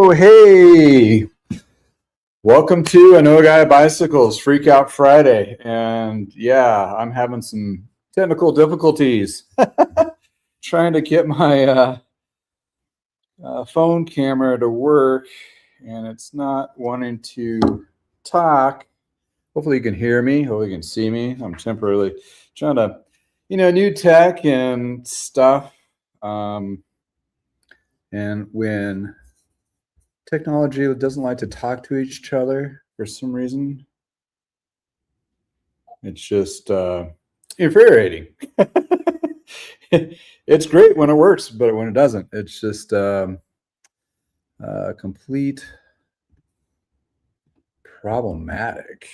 Oh, hey, welcome to I Know a Guy Bicycles Freak Out Friday. And yeah, I'm having some technical difficulties trying to get my phone camera to work, and it's not wanting to talk. Hopefully you can hear me. Hopefully you can see me. I'm temporarily trying to, new tech and stuff. And when technology doesn't like to talk to each other for some reason, it's just infuriating. It's great when it works, but when it doesn't, it's just complete problematic.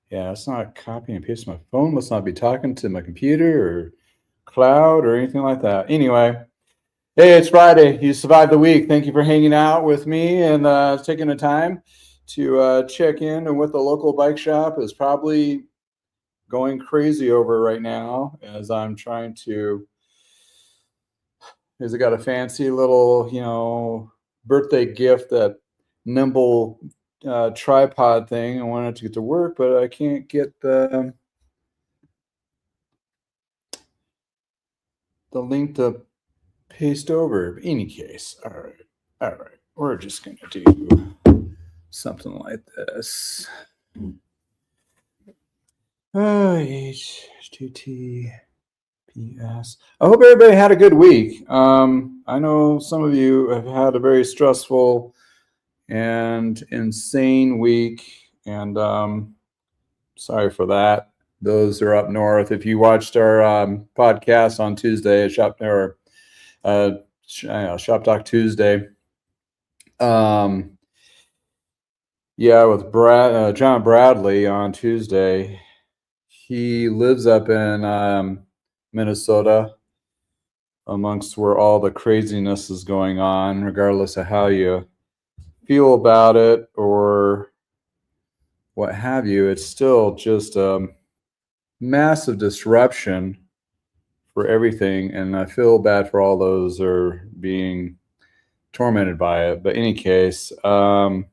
Yeah, it's not copying and pasting. My phone must not be talking to my computer or cloud or anything like that. Anyway, hey, it's Friday. You survived the week. Thank you for hanging out with me and taking the time to check in on what the local bike shop is probably going crazy over right now as I'm trying to. Has it got a fancy little, birthday gift, that nimble tripod thing? I wanted to get to work, but I can't get the link to paste over. In any case, all right, we're just gonna do something like this. HTTPS. I hope everybody had a good week. I know some of you have had a very stressful and insane week, and sorry for that. Those are up north. If you watched our podcast on Tuesday, Shop Talk Tuesday, with John Bradley on Tuesday. He lives up in Minnesota, amongst where all the craziness is going on, regardless of how you feel about it or what have you. It's still just a massive disruption for everything, and I feel bad for all those who are being tormented by it. But in any case, we're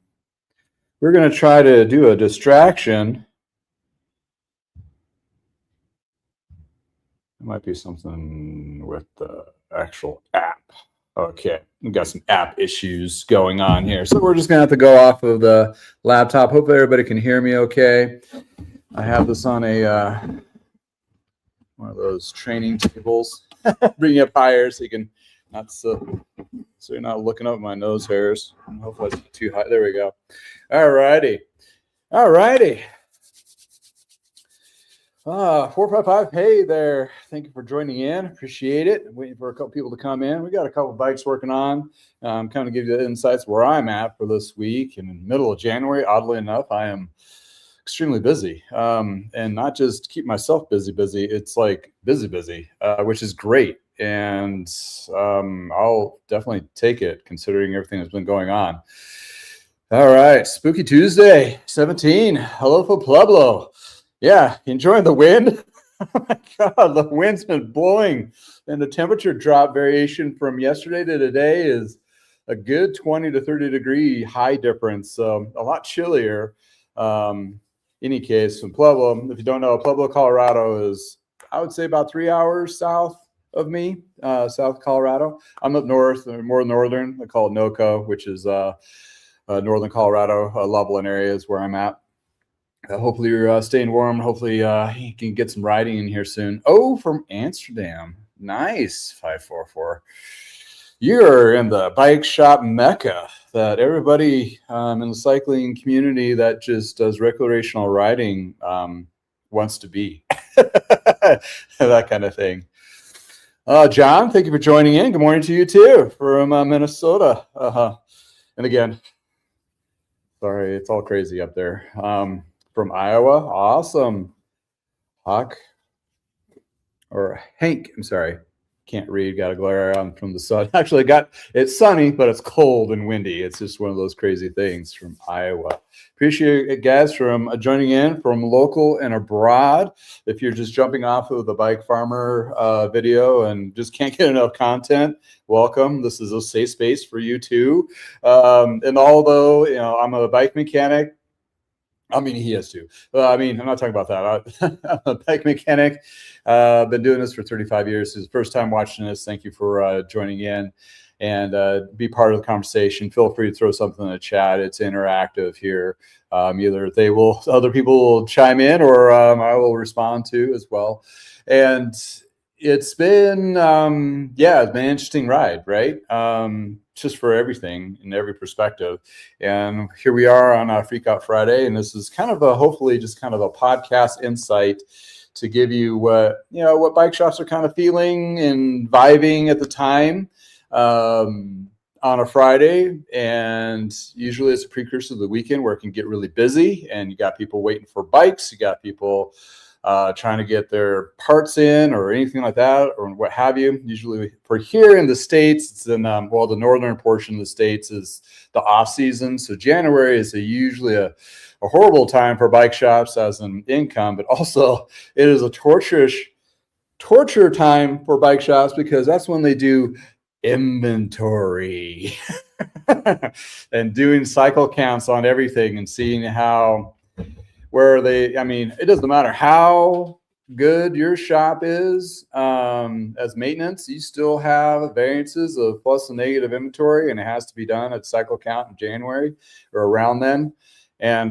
going to try to do a distraction. It might be something with the actual app. Okay, we've got some app issues going on here, so we're just gonna have to go off of the laptop. Hopefully everybody can hear me okay. I have this on a one of those training tables. Bring it up higher so you can not so you're not looking up my nose hairs. Hopefully it's not too high. There we go. All righty. 455. Hey there. Thank you for joining in. Appreciate it. I'm waiting for a couple people to come in. We got a couple bikes working on. Kind of give you the insights where I'm at for this week. And in the middle of January, oddly enough, I am extremely busy. And not just keep myself busy. It's like busy, which is great. And I'll definitely take it considering everything that's been going on. All right. Spooky Tuesday, 17. Hello for Pueblo. Yeah, enjoying the wind. Oh my God, the wind's been blowing, and the temperature drop variation from yesterday to today is a good 20 to 30 degree high difference. So a lot chillier. Any case, from Pueblo, if you don't know, Pueblo, Colorado is, I would say, about 3 hours south of me, South Colorado. I'm up north, more northern. I call it NOCO, which is northern Colorado, Loveland area is where I'm at. Hopefully you're staying warm. Hopefully you can get some riding in here soon. Oh, from Amsterdam. Nice, 544. You're in the bike shop mecca that everybody in the cycling community that just does recreational riding wants to be. That kind of thing. John, thank you for joining in. Good morning to you too from Minnesota. And again, sorry, it's all crazy up there. From Iowa, awesome. Hank, I'm sorry, can't read, got a glare on from the sun. Actually, it's sunny, but it's cold and windy. It's just one of those crazy things from Iowa. Appreciate it, guys, from joining in from local and abroad. If you're just jumping off of the Bike Farmer video and just can't get enough content, welcome. This is a safe space for you too. And although, you know, I'm a bike mechanic, I mean, he is too. I'm not talking about that. I'm a bike mechanic. Been doing this for 35 years. This is the first time watching this. Thank you for joining in and be part of the conversation. Feel free to throw something in the chat. It's interactive here. Either other people will chime in, or I will respond to as well. And it's been, it's been an interesting ride, right? Just for everything in every perspective. And here we are on Freak Out Friday, and this is kind of hopefully just kind of a podcast insight to give you what bike shops are kind of feeling and vibing at the time on a Friday. And usually it's a precursor to the weekend where it can get really busy, and you got people waiting for bikes, you got people trying to get their parts in or anything like that, or what have you. Usually for here in the States, it's in, the northern portion of the States is the off season. So January is usually a horrible time for bike shops as an income, but also it is a torture time for bike shops because that's when they do inventory and doing cycle counts on everything and seeing it doesn't matter how good your shop is as maintenance, you still have variances of plus and negative inventory, and it has to be done at cycle count in January or around then. And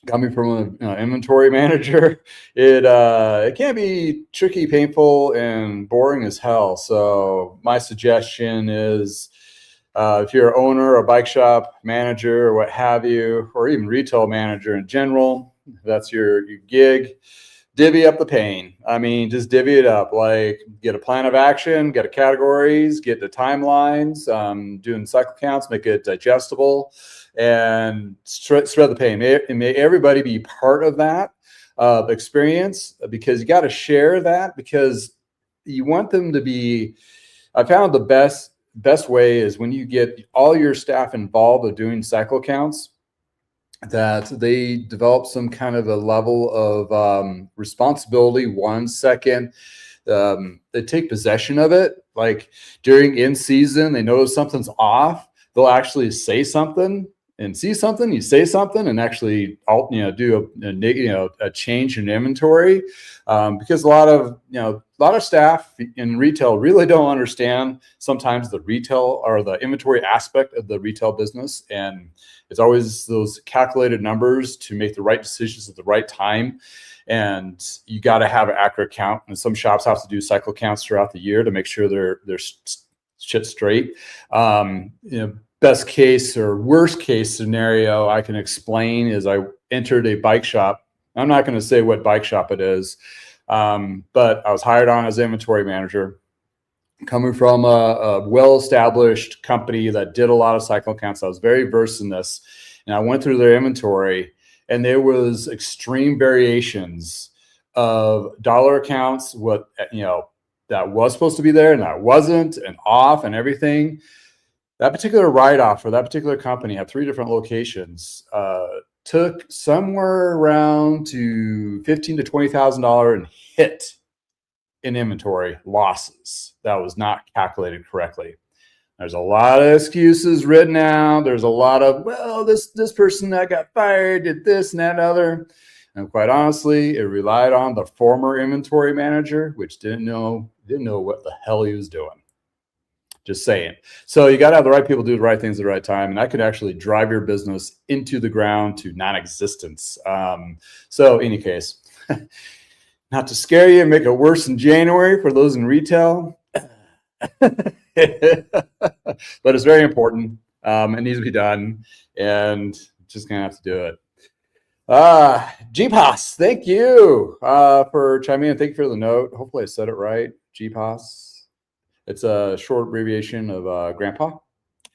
coming from an inventory manager, it can be tricky, painful, and boring as hell. So my suggestion is, if you're an owner, a bike shop manager, or what have you, or even retail manager in general, that's your gig, divvy up the pain. I mean, just divvy it up. Like, get a plan of action, get a categories, get the timelines, doing cycle counts, make it digestible, and spread the pain. May everybody be part of that experience, because you got to share that, because you want them to be. I found the best way is when you get all your staff involved with doing cycle counts, that they develop some kind of a level of responsibility. 1 second, they take possession of it. Like during in season, they notice something's off, they'll actually say something and see something. You say something and actually do a change in inventory, because a lot of staff in retail really don't understand sometimes the retail or the inventory aspect of the retail business, and it's always those calculated numbers to make the right decisions at the right time. And you got to have an accurate count, and some shops have to do cycle counts throughout the year to make sure they're shit straight. Best case or worst case scenario I can explain is I entered a bike shop. I'm not going to say what bike shop it is, but I was hired on as inventory manager, coming from a well-established company that did a lot of cycle counts. I was very versed in this, and I went through their inventory, and there was extreme variations of dollar accounts, that was supposed to be there and that wasn't, and off and everything. That particular write-off for that particular company had 3 different locations. Took somewhere around to $15,000 to $20,000 in hit in inventory losses that was not calculated correctly. There's a lot of excuses written out. There's a lot of, this person that got fired did this and that and other. And quite honestly, it relied on the former inventory manager, which didn't know what the hell he was doing. Just saying. So you got to have the right people do the right things at the right time, and that could actually drive your business into the ground to non-existence. So in any case, not to scare you and make it worse in January for those in retail, but it's very important. It needs to be done, and just gonna have to do it. GPOS, thank you for chiming in. Thank you for the note. Hopefully I said it right. GPOS. It's a short abbreviation of Grandpa,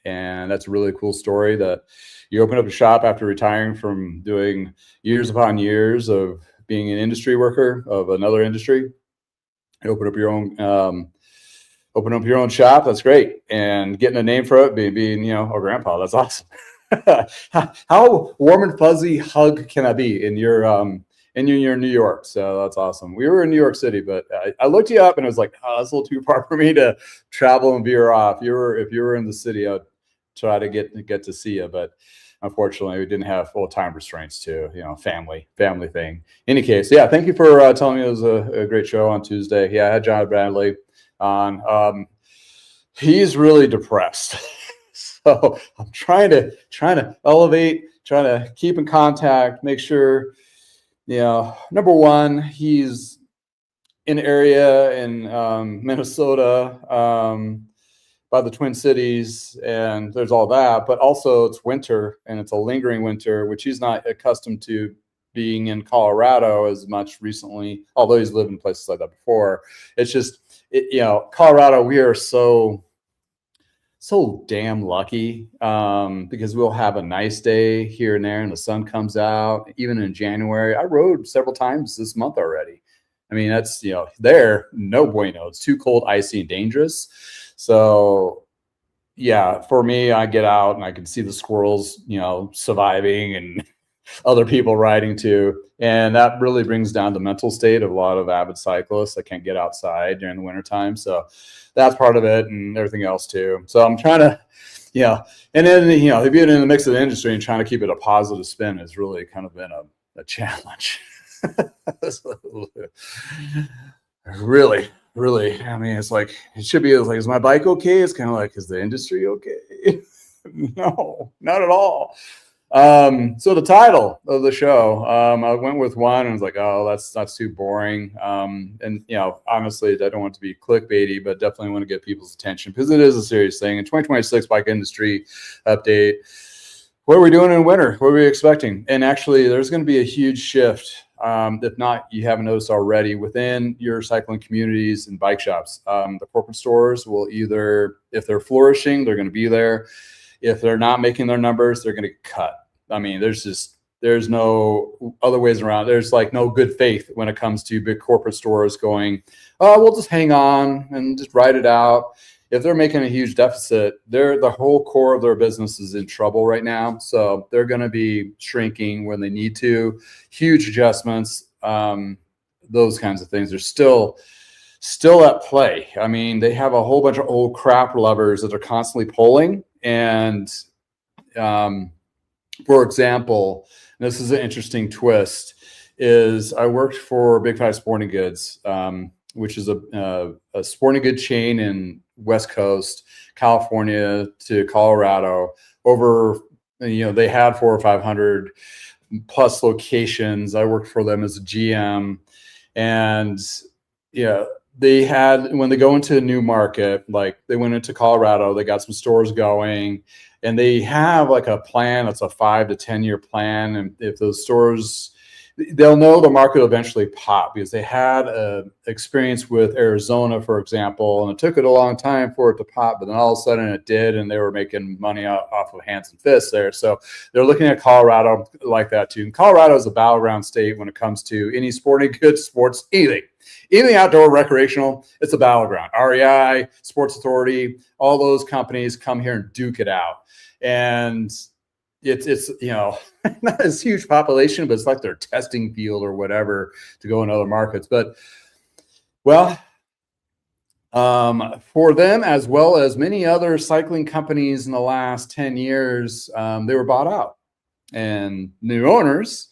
and that's a really cool story that you open up a shop after retiring from doing years upon years of being an industry worker of another industry. You open up your own shop. That's great, and getting a name for it, being a grandpa. That's awesome. How warm and fuzzy hug can I be in your you're in New York? So that's awesome. We were in New York City, but I looked you up and it was like, oh, that's a little too far for me to travel and veer off. If you were in the city, I'd try to get to see you, but unfortunately, we didn't have full time restraints too. Family thing. Any case, yeah. Thank you for telling me it was a great show on Tuesday. Yeah, I had John Bradley on. He's really depressed. So I'm trying to elevate, trying to keep in contact, make sure, number one, he's in an area in Minnesota by the Twin Cities, and there's all that, but also it's winter and it's a lingering winter, which he's not accustomed to being in Colorado as much recently, although he's lived in places like that before. It's just, Colorado, we are so damn lucky because we'll have a nice day here and there and the sun comes out, even in January. I rode several times this month already. I mean, that's, there, no bueno. It's too cold, icy, and dangerous. So, yeah, for me, I get out and I can see the squirrels, surviving and other people riding too. And that really brings down the mental state of a lot of avid cyclists that can't get outside during the wintertime. So that's part of it and everything else too. So I'm trying to, and then, being in the mix of the industry and trying to keep it a positive spin has really kind of been a challenge. Really. I mean, it's like, it should be like, is my bike okay? It's kind of like, is the industry okay? No, not at all. So the title of the show, I went with one and I was like, oh, that's too boring. And honestly, I don't want it to be clickbaity, but definitely want to get people's attention because it is a serious thing. In 2026 bike industry update, what are we doing in winter? What are we expecting? And actually, there's going to be a huge shift. If not, you haven't noticed already within your cycling communities and bike shops. The corporate stores will either, if they're flourishing, they're going to be there. If they're not making their numbers, they're going to cut. I mean, there's no other ways around. There's like no good faith when it comes to big corporate stores going, oh, we'll just hang on and just ride it out. If they're making a huge deficit, the whole core of their business is in trouble right now. So they're going to be shrinking when they need to, huge adjustments, those kinds of things. They're still at play. I mean, they have a whole bunch of old crap levers that are constantly pulling. And for example, this is an interesting twist, is I worked for Big Five Sporting Goods, which is a sporting good chain in West Coast, California to Colorado. Over, they had 400 or 500 plus locations. I worked for them as a GM, and they had, when they go into a new market, like they went into Colorado, they got some stores going, and they have like a plan. It's a 5 to 10 year plan. And if those stores, they'll know the market will eventually pop because they had an experience with Arizona, for example, and it took it a long time for it to pop, but then all of a sudden it did, and they were making money off of hands and fists there. So they're looking at Colorado like that too. And Colorado is a battleground state when it comes to any sporting goods, sports, anything outdoor, recreational. It's a battleground. REI, Sports Authority, all those companies come here and duke it out. And it's not this huge population, but it's like their testing field or whatever to go in other markets. But for them, as well as many other cycling companies in the last 10 years, they were bought out, and new owners,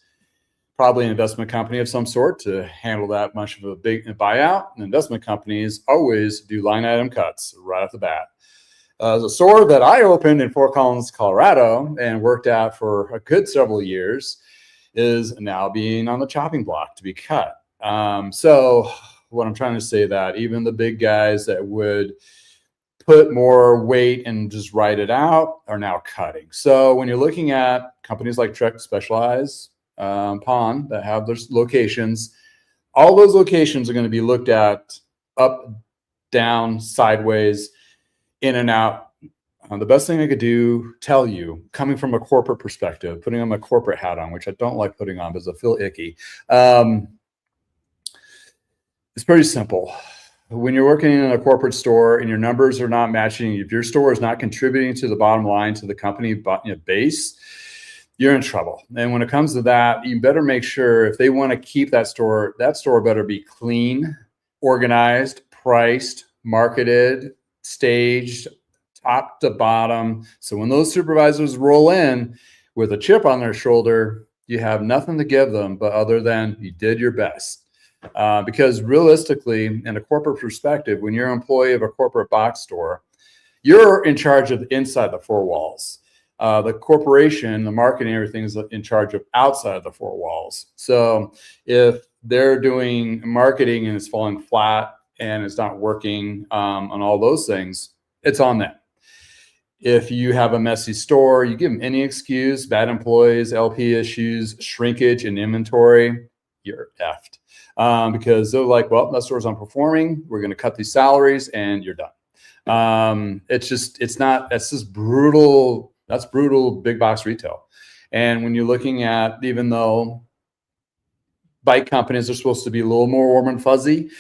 probably an investment company of some sort, to handle that much of a big buyout. And investment companies always do line item cuts right off the bat. The store that I opened in Fort Collins, Colorado, and worked at for a good several years is now being on the chopping block to be cut. So what I'm trying to say, that even the big guys that would put more weight and just write it out are now cutting. So when you're looking at companies like Trek Specialized, Pond, that have their locations, all those locations are going to be looked at up, down, sideways, in and out. The best thing I could tell you, coming from a corporate perspective, putting on my corporate hat on, which I don't like putting on because I feel icky. It's pretty simple. when you're working in a corporate store and your numbers are not matching, if your store is not contributing to the bottom line, to the company base, you're in trouble. And when it comes to that, you better make sure, if they want to keep that store better be clean, organized, priced, marketed, staged, top to bottom. So when those supervisors roll in with a chip on their shoulder, you have nothing to give them but other than you did your best. Because realistically, in a corporate perspective, when you're an employee of a corporate box store, you're in charge of inside the four walls. The corporation, the marketing, everything is in charge of outside the four walls. So if they're doing marketing and it's falling flat and it's not working on all those things, it's on them. If you have a messy store, you give them any excuse, bad employees, LP issues, shrinkage in inventory, you're effed. Because they're like, well, that store's underperforming. We're going to cut these salaries and you're done. It's just brutal. That's brutal big box retail. And when you're looking at, even though bike companies are supposed to be a little more warm and fuzzy,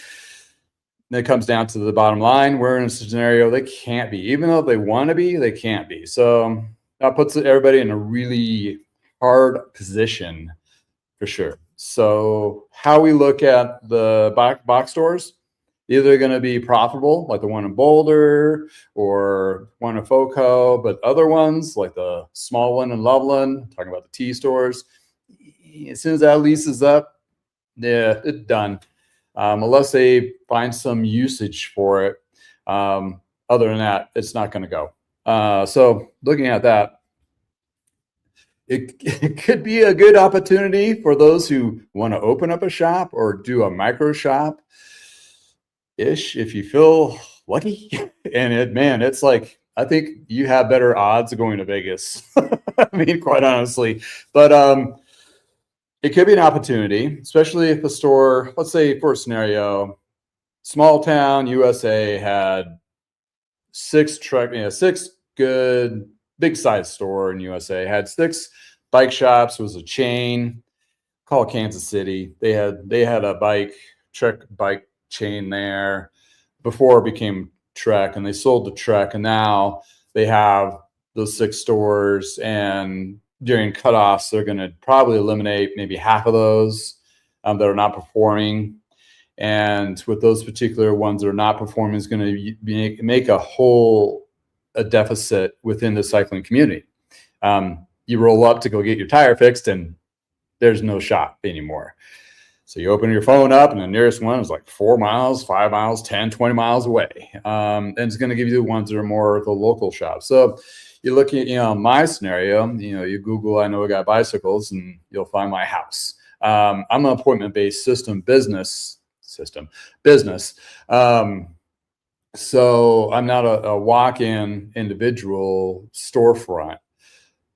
then it comes down to the bottom line. We're in a scenario they can't be. Even though they want to be, they can't be. So that puts everybody in a really hard position for sure. So how we look at the box stores, either going to be profitable, like the one in Boulder or one in Foco, but other ones like the small one in Loveland, talking about the T stores, as soon as that lease is up, yeah, it's done. Unless they find some usage for it. Other than that, it's not going to go. So looking at that, it could be a good opportunity for those who want to open up a shop or do a micro shop ish, if you feel lucky. And it's like, I think you have better odds of going to Vegas. I mean, quite honestly, but it could be an opportunity, especially if a store, let's say for a scenario, small town USA had six good big size store in USA, had 6 bike shops, was a chain called Kansas City. They had a Trek bike chain there before it became Trek, and they sold the Trek, and now they have those 6 stores, and during cutoffs, they're going to probably eliminate maybe half of those that are not performing. And with those particular ones that are not performing, is going to make a deficit within the cycling community. You roll up to go get your tire fixed, and there's no shop anymore. So you open your phone up, and the nearest one is like 4 miles, 5 miles, 10, 20 miles away. And it's going to give you the ones that are more the local shops. So you're looking at, my scenario, you Google, I know a guy bicycles, and you'll find my house. I'm an appointment-based business. So I'm not a walk-in individual storefront,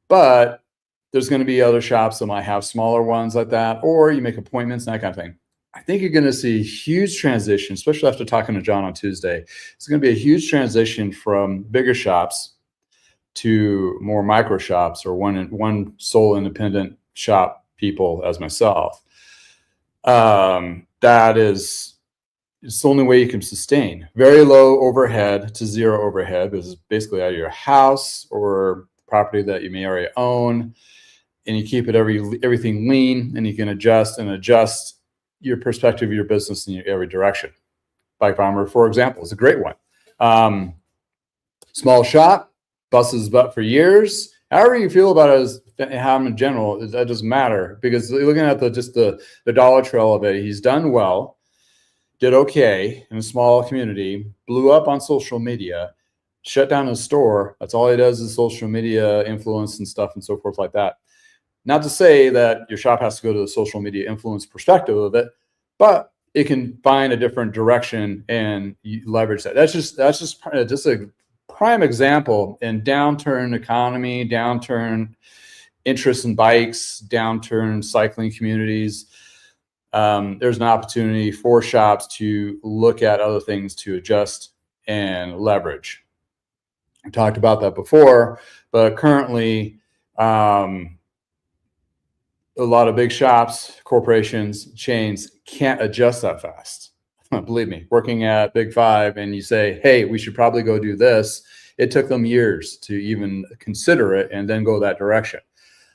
but there's going to be other shops that might have smaller ones like that, or you make appointments and that kind of thing. I think you're going to see a huge transition, especially after talking to John on Tuesday. It's going to be a huge transition from bigger shops to more micro shops, or one sole independent shop people as myself. That is, it's the only way you can sustain very low overhead to zero overhead, because it's basically out of your house or property that you may already own, and you keep it everything lean, and you can adjust your perspective of your business in every direction. Bike Bomber, for example, is a great one. Small shop, buses butt for years. However you feel about it as how in general, that doesn't matter, because looking at the dollar trail of it, he's done well, did okay in a small community, blew up on social media, shut down his store. That's all he does is social media influence and stuff and so forth like that. Not to say that your shop has to go to the social media influence perspective of it, but it can find a different direction and leverage that. That's just a prime example in downturn economy, downturn interest in bikes, downturn cycling communities. There's an opportunity for shops to look at other things to adjust and leverage. We talked about that before, but currently, a lot of big shops, corporations, chains can't adjust that fast. believe me, working at Big Five, and you say, hey, we should probably go do this. It took them years to even consider it and then go that direction.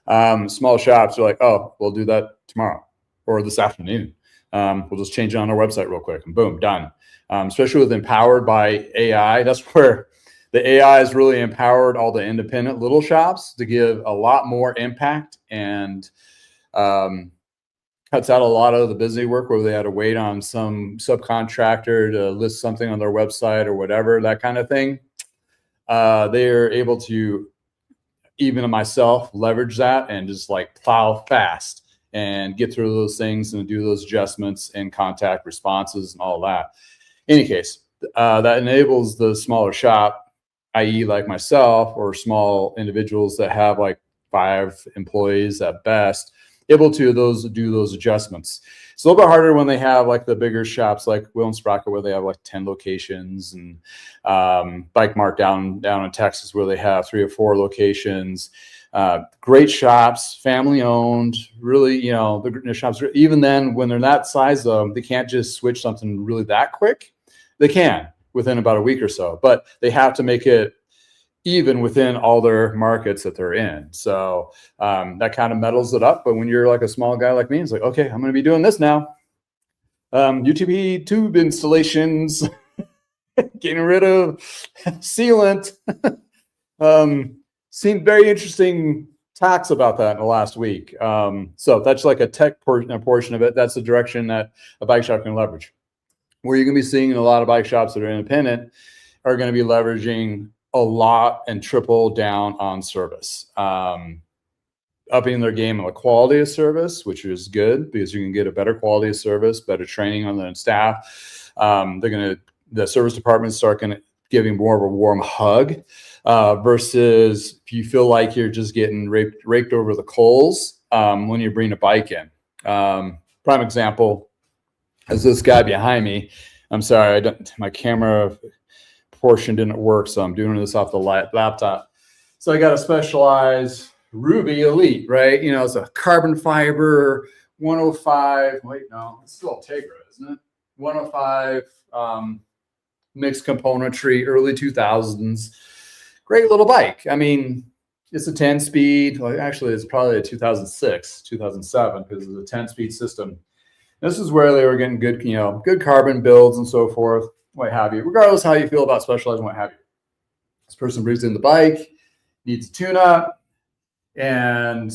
Small shops are like, oh, we'll do that tomorrow or this afternoon. We'll just change it on our website real quick and boom, done. Especially with empowered by AI. That's where the AI has really empowered all the independent little shops to give a lot more impact and cuts out a lot of the busy work where they had to wait on some subcontractor to list something on their website or whatever, that kind of thing. They're able to, even myself, leverage that and just like plow fast and get through those things and do those adjustments and contact responses and all that. In any case, that enables the smaller shop, i.e. like myself or small individuals that have like 5 employees at best, able to do those adjustments. It's a little bit harder when they have like the bigger shops like Will and Sprocket, where they have like 10 locations, and Bike Mart down in Texas, where they have 3 or 4 locations. Great shops, family owned, really, the shops, even then when they're that size though, they can't just switch something really that quick. They can within about a week or so, but they have to make it even within all their markets that they're in. So that kind of metals it up. But when you're like a small guy like me, it's like, okay, I'm going to be doing this now. UTP tube installations, getting rid of sealant. Seen very interesting talks about that in the last week. So that's like a tech portion of it. That's the direction that a bike shop can leverage. Where you're going to be seeing a lot of bike shops that are independent are going to be leveraging a lot and triple down on service, upping their game on the quality of service, which is good because you can get a better quality of service, better training on the staff. The service departments start giving more of a warm hug versus if you feel like you're just getting raked over the coals when you bring a bike in. Prime example is this guy behind me. I'm sorry, my camera portion didn't work, so I'm doing this off the laptop. So I got a Specialized Ruby Elite, right? It's a carbon fiber 105. Wait, no, it's still Tegra, isn't it? 105 mixed componentry, early 2000s. Great little bike. I mean, it's a 10-speed. Well, actually, it's probably a 2006, 2007 because it's a 10-speed system. This is where they were getting good, good carbon builds and so forth, what have you, regardless how you feel about Specialized and what have you. This person brings in the bike, needs a tune-up, and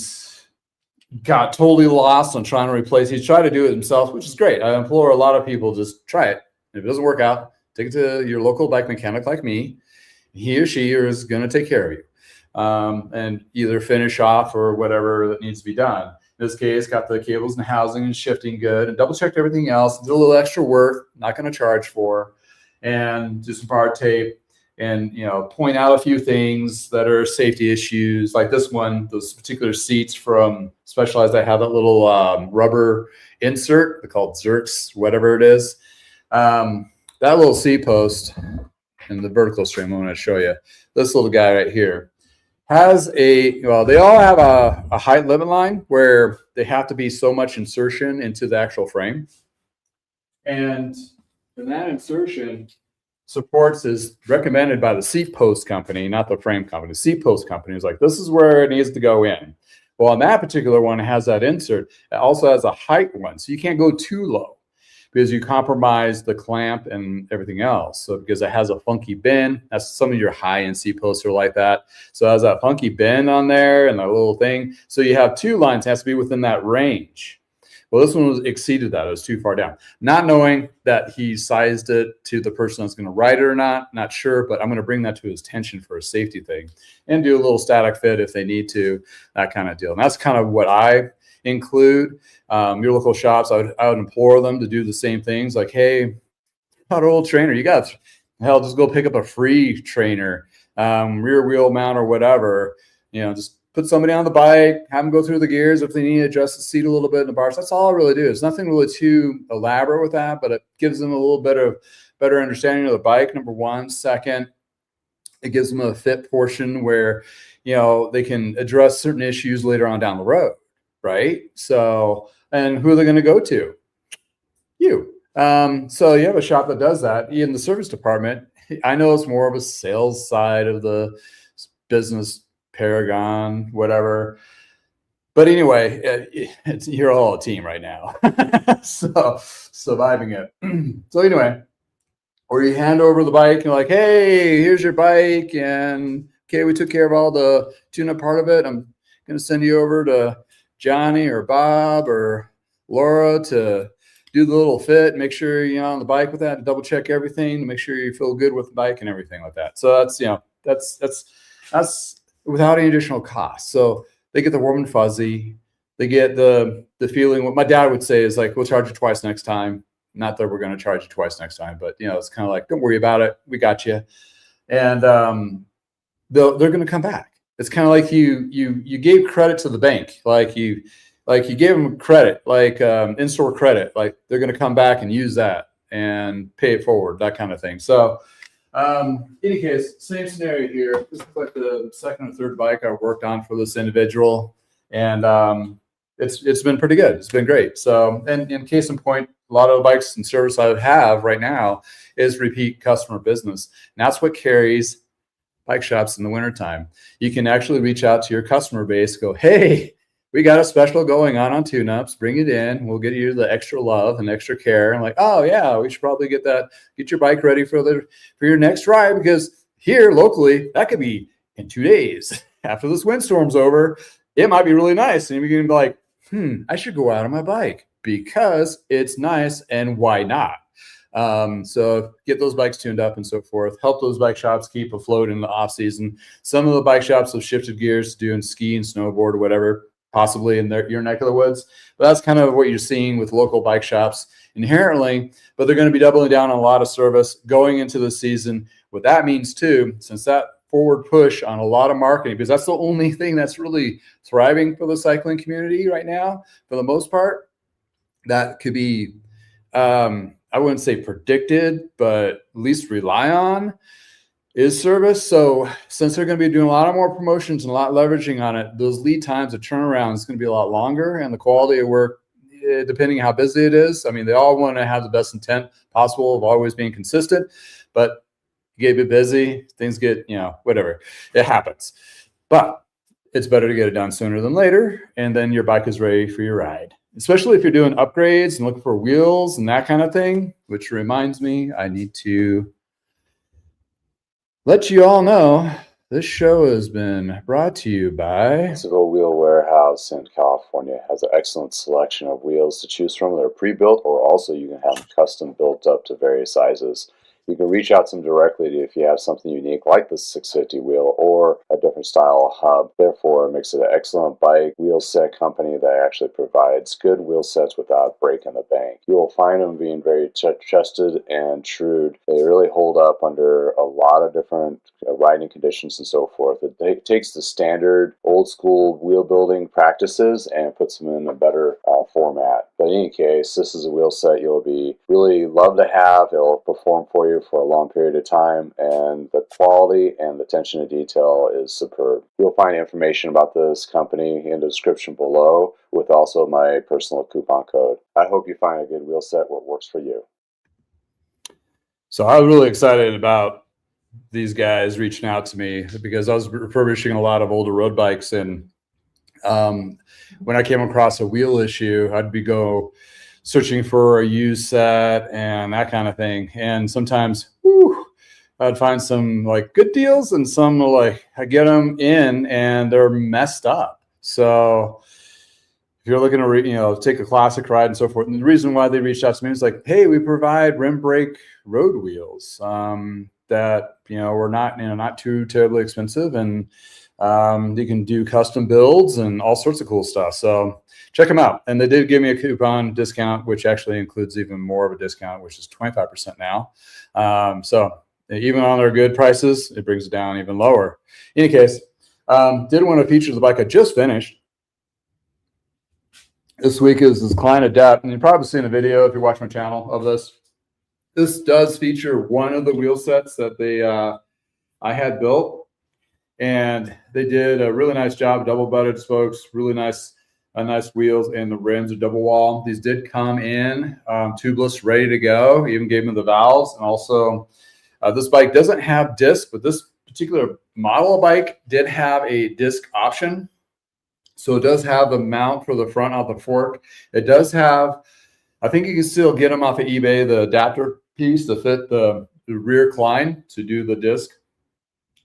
got totally lost on trying to replace. He's tried to do it himself, which is great. I implore a lot of people, just try it. If it doesn't work out, take it to your local bike mechanic like me. He or she is going to take care of you and either finish off or whatever that needs to be done. In this case, got the cables and housing and shifting good, and double checked everything else. Did a little extra work, not going to charge for, and do some bar tape and point out a few things that are safety issues, like this one. Those particular seats from Specialized, I have that little rubber insert. They're called Zerks, whatever it is. That little seat post in the vertical stream, I'm going to show you. This little guy right here has they all have a height limit line where they have to be so much insertion into the actual frame. And that insertion supports is recommended by the seat post company, not the frame company. The seat post company is like, this is where it needs to go in. Well, on that particular one, it has that insert. It also has a height one, so you can't go too low because you compromise the clamp and everything else. So because it has a funky bend, that's some of your high-end seat posts are like that. So it has that funky bend on there and that little thing. So you have 2 lines, has to be within that range. Well, this one exceeded that. It was too far down. Not knowing that he sized it to the person that's going to ride it or not sure, but I'm going to bring that to his attention for a safety thing and do a little static fit if they need to, that kind of deal. And that's kind of what I include. Your local shops, I would implore them to do the same things. Like, hey, not an old trainer, you got just go pick up a free trainer, rear wheel mount or whatever. Just put somebody on the bike, have them go through the gears if they need to adjust the seat a little bit in the bars. That's all I really do. It's nothing really too elaborate with that, but it gives them a little bit of better understanding of the bike, number one. Second, it gives them a fit portion where they can address certain issues later on down the road. Right. So, and who are they going to go to? You. So you have a shop that does that in the service department. I know it's more of a sales side of the business paragon, whatever. But anyway, you're all a team right now. So surviving it. So anyway, or you hand over the bike and you're like, hey, here's your bike. And okay, we took care of all the tune-up part of it. I'm going to send you over to Johnny or Bob or Laura to do the little fit, make sure you're on the bike with that, double check everything to make sure you feel good with the bike and everything like that. So that's without any additional cost. So they get the warm and fuzzy. They get the feeling. What my dad would say is like, we'll charge you twice next time. Not that we're going to charge you twice next time, but it's kind of like, don't worry about it. We got you. And they're going to come back. It's kind of like you gave credit to the bank. Like you gave them credit, like in-store credit. Like they're going to come back and use that and pay it forward, that kind of thing. So in any case, same scenario here. This is like the second or third bike I worked on for this individual. And it's been pretty good. It's been great. So, and in case in point, a lot of the bikes and service I have right now is repeat customer business. And that's what carries bike shops in the wintertime. You can actually reach out to your customer base, go, hey, we got a special going on tune-ups, bring it in. We'll get you the extra love and extra care. And like, oh yeah, we should probably get your bike ready for your next ride, because here locally, that could be in 2 days. After this windstorm's over, it might be really nice. And you're going to be like, I should go out on my bike because it's nice, and why not? So get those bikes tuned up and so forth. Help those bike shops keep afloat in the off season. Some of the bike shops have shifted gears to doing ski and snowboard or whatever, possibly in your neck of the woods. But that's kind of what you're seeing with local bike shops inherently. But they're going to be doubling down on a lot of service going into the season. What that means too, since that forward push on a lot of marketing, because that's the only thing that's really thriving for the cycling community right now, for the most part, that could be, I wouldn't say predicted, but at least rely on, is service. So since they're going to be doing a lot of more promotions and a lot leveraging on it, those lead times of turnaround is going to be a lot longer, and the quality of work, depending on how busy it is. I mean, they all want to have the best intent possible of always being consistent, but you get a bit busy, things get, whatever, it happens. But it's better to get it done sooner than later, and then your bike is ready for your ride. Especially if you're doing upgrades and looking for wheels and that kind of thing, which reminds me, I need to let you all know this show has been brought to you by Mexico Wheel Warehouse in California. Has an excellent selection of wheels to choose from. They're pre-built, or also you can have them custom built up to various sizes. You can reach out to them directly if you have something unique like the 650 wheel or a different style hub. Therefore, it makes it an excellent bike wheel set company that actually provides good wheel sets without breaking the bank. You will find them being very trusted and true. They really hold up under a lot of different riding conditions and so forth. It takes the standard old school wheel building practices and puts them in a better format. But in any case, this is a wheel set you'll be really love to have. It'll perform for you for a long period of time, and the quality and the attention to detail is superb. You'll find information about this company in the description below, with also my personal coupon code. I hope you find a good wheel set where it works for you. So I was really excited about these guys reaching out to me, because I was refurbishing a lot of older road bikes, and when I came across a wheel issue, I'd go searching for a used set and that kind of thing. And sometimes I'd find some like good deals, and some like I get them in and they're messed up. So if you're looking to take a classic ride and so forth, and the reason why they reached out to me is like, hey, we provide rim brake road wheels that were not too terribly expensive, and you can do custom builds and all sorts of cool stuff. So check them out. And they did give me a coupon discount, which actually includes even more of a discount, which is 25% now. So even on their good prices, it brings it down even lower. In any case, did want to feature the bike I just finished. This week is this Klein Adapt, and you've probably seen a video if you watch my channel of this. This does feature one of the wheel sets that I had built, and they did a really nice job. Double butted spokes, really nice nice wheels, and the rims are double wall. These did come in tubeless, ready to go. Even gave them the valves, and also this bike doesn't have disc, but this particular model of bike did have a disc option. So it does have the mount for the front of the fork. It does have, I think you can still get them off of eBay, the adapter piece to fit the rear cline to do the disc.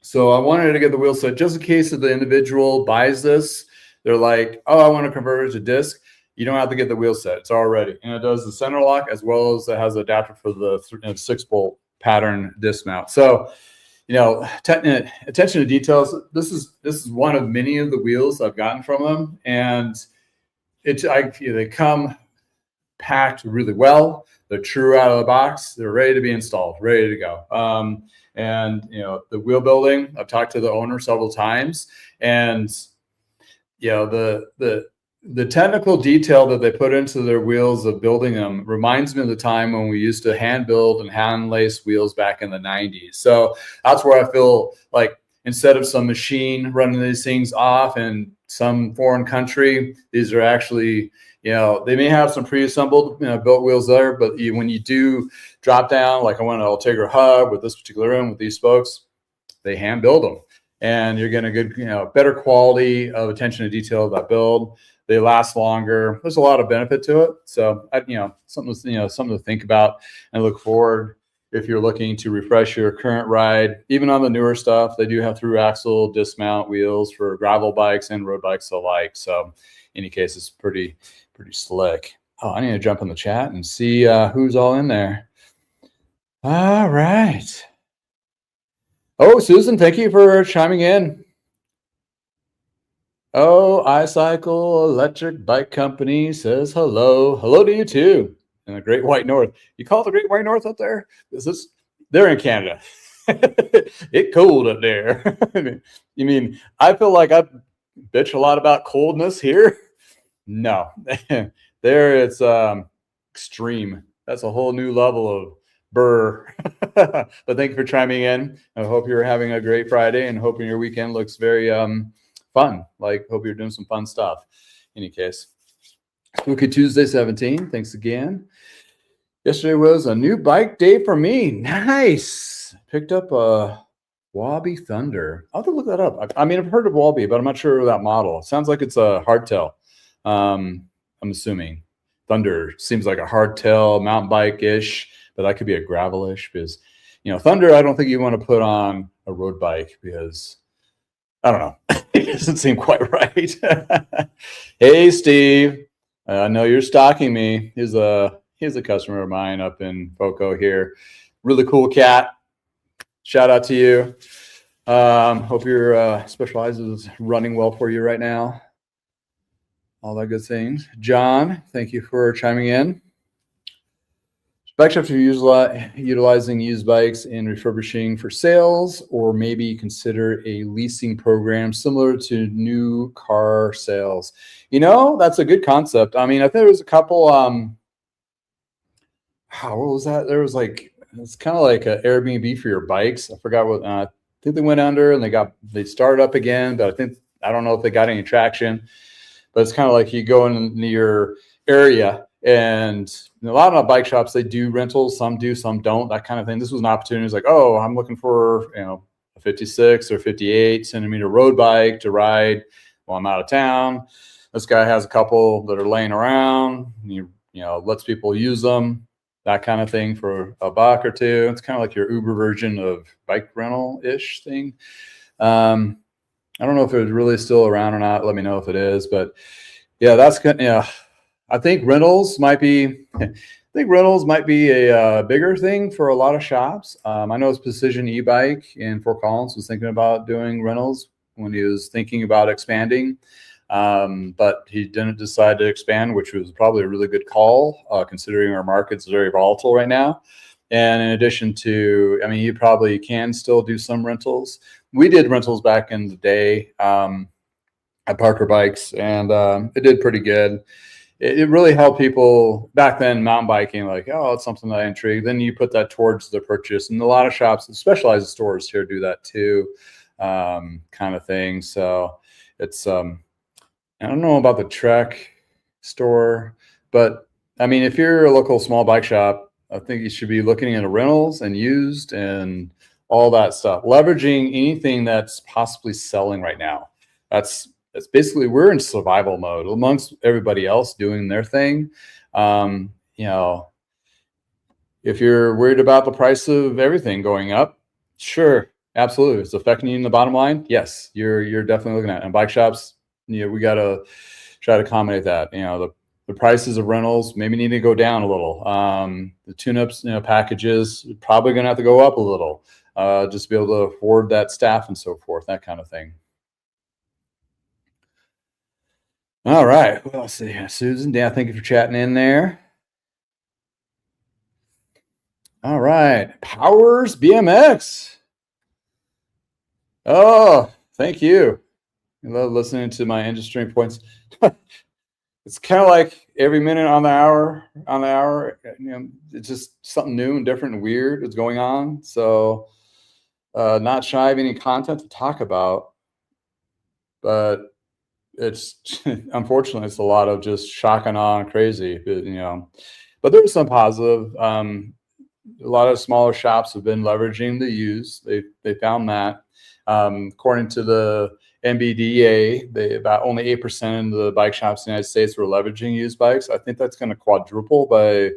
So I wanted to get the wheel set just in case if the individual buys this, they're like, oh, I want to convert it to disc. You don't have to get the wheel set. It's already. And it does the center lock as well as it has an adapter for the 6-bolt pattern disc mount. So, attention to details. This is one of many of the wheels I've gotten from them. And they come packed really well. They're true out of the box. They're ready to be installed, ready to go. And the wheel building, I've talked to the owner several times, and the technical detail that they put into their wheels of building them reminds me of the time when we used to hand build and hand lace wheels back in the 90s. So that's where I feel like instead of some machine running these things off in some foreign country, these are actually, they may have some pre-assembled, built wheels there, but when you do drop down, like I want an Ultegra hub with this particular rim with these spokes, they hand build them, and you're getting a good, better quality of attention to detail of that build. They last longer. There's a lot of benefit to it. So, something to think about and look forward if you're looking to refresh your current ride. Even on the newer stuff, they do have through axle dismount wheels for gravel bikes and road bikes alike. So, in any case, it's pretty slick. Oh, I need to jump in the chat and see who's all in there. All right. Oh, Susan, thank you for chiming in. Oh, iCycle Electric Bike Company says hello. Hello to you too. In the Great White North. You call it the Great White North up there? They're in Canada. It's cold up there. You mean, I feel like I bitch a lot about coldness here. No, there it's extreme. That's a whole new level of burr. But thank you for chiming in. I hope you're having a great Friday and hoping your weekend looks very fun. Hope you're doing some fun stuff. In any case, Spooky Tuesday 17. Thanks again. Yesterday was a new bike day for me. Nice. Picked up a Wabi Thunder. I'll have to look that up. I mean, I've heard of Wabi, but I'm not sure of that model. It sounds like it's a hardtail. I'm assuming Thunder seems like a hardtail mountain bike-ish, but that could be a gravel-ish because, Thunder, I don't think you want to put on a road bike because, I don't know. It doesn't seem quite right. Hey, Steve. I know you're stalking me. He's a customer of mine up in Foco here. Really cool cat. Shout out to you. Hope your Specialized is running well for you right now. All that good things. John, thank you for chiming in. Bike shops are utilizing used bikes and refurbishing for sales, or maybe consider a leasing program similar to new car sales. That's a good concept. I mean, I think there was a couple, what was that? There was it's kind of like an Airbnb for your bikes. I forgot what, I think they went under and they started up again, but I don't know if they got any traction, but it's kind of like you go into your area. And a lot of bike shops, they do rentals. Some do, some don't, that kind of thing. This was an opportunity. It's like, oh, I'm looking for, a 56 or 58 centimeter road bike to ride while I'm out of town. This guy has a couple that are laying around, lets people use them, that kind of thing for a buck or two. It's kind of like your Uber version of bike rental-ish thing. I don't know if it's really still around or not. Let me know if it is, but yeah, that's good. Yeah. I think rentals might be a bigger thing for a lot of shops. I know it's Precision E-Bike in Fort Collins was thinking about doing rentals when he was thinking about expanding, but he didn't decide to expand, which was probably a really good call considering our market's very volatile right now. And in addition to, you probably can still do some rentals. We did rentals back in the day at Parker Bikes, and it did pretty good. It really helped people back then, mountain biking, it's something that I intrigued. Then you put that towards the purchase. And a lot of shops, Specialized stores here do that too, kind of thing. So it's, I don't know about the Trek store, but I mean, if you're a local small bike shop, I think you should be looking into rentals and used and all that stuff, leveraging anything that's possibly selling right now. That's basically, we're in survival mode amongst everybody else doing their thing. You know, if you're worried about the price of everything going up, sure, absolutely, it's affecting you in the bottom line. Yes, you're definitely looking at it. And bike shops, we got to try to accommodate that. The prices of rentals maybe need to go down a little. The tune-ups, packages probably going to have to go up a little, just to be able to afford that staff and so forth, that kind of thing. All right. Well, let's see. Susan, Dan, thank you for chatting in there. All right. Powers BMX. Oh, thank you. I love listening to my industry points. It's kind of like every minute on the hour, it's just something new and different and weird is going on. So, not shy of any content to talk about, but it's unfortunately it's a lot of just shock and awe and crazy, but there's some positive. A lot of smaller shops have been leveraging the use. They found that, according to the NBDA, about only 8% of the bike shops in the United States were leveraging used bikes. I think that's going to quadruple by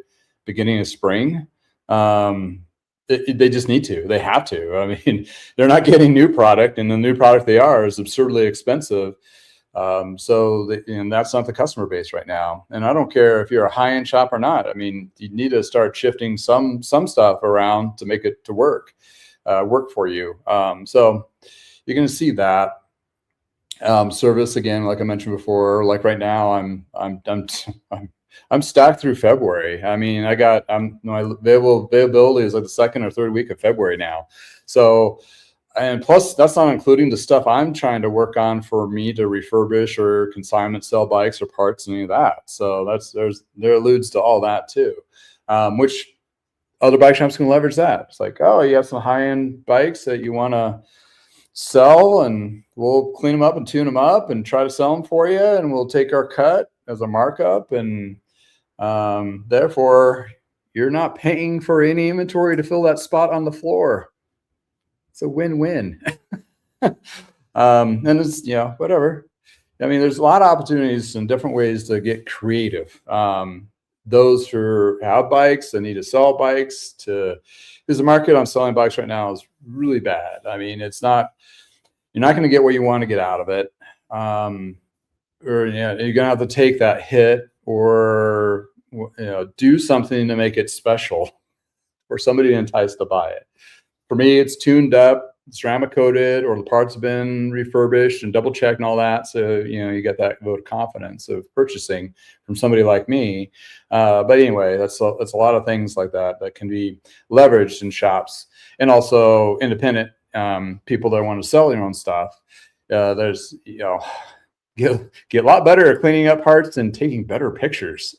beginning of spring. They just need to. They have to. I mean, they're not getting new product, and the new product they are is absurdly expensive. And that's not the customer base right now. And I don't care if you're a high-end shop or not. I mean, you need to start shifting some stuff around to make it to work for you. So you're going to see that. Service again, like I mentioned before. Like right now, I'm stacked through February. I mean, my availability is like the second or third week of February now. So, and plus that's not including the stuff I'm trying to work on for me to refurbish or consignment sell bikes or parts and any of that. So there alludes to all that too, which other bike shops can leverage that. It's like, oh, you have some high-end bikes that you want to sell, and we'll clean them up and tune them up and try to sell them for you, and we'll take our cut as a markup, and therefore you're not paying for any inventory to fill that spot on the floor. It's a win-win. And it's, whatever. I mean, there's a lot of opportunities and different ways to get creative. Those who have bikes that need to sell bikes, because the market on selling bikes right now is really bad. I mean, you're not going to get what you want to get out of it. Or you're going to have to take that hit or do something to make it special for somebody to entice to buy it. For me, it's tuned up, ceramic coated, or the parts have been refurbished and double checked and all that. So, you get that vote of confidence of purchasing from somebody like me. But anyway, that's a lot of things like that can be leveraged in shops, and also independent people that want to sell their own stuff. There's, get a lot better at cleaning up parts and taking better pictures.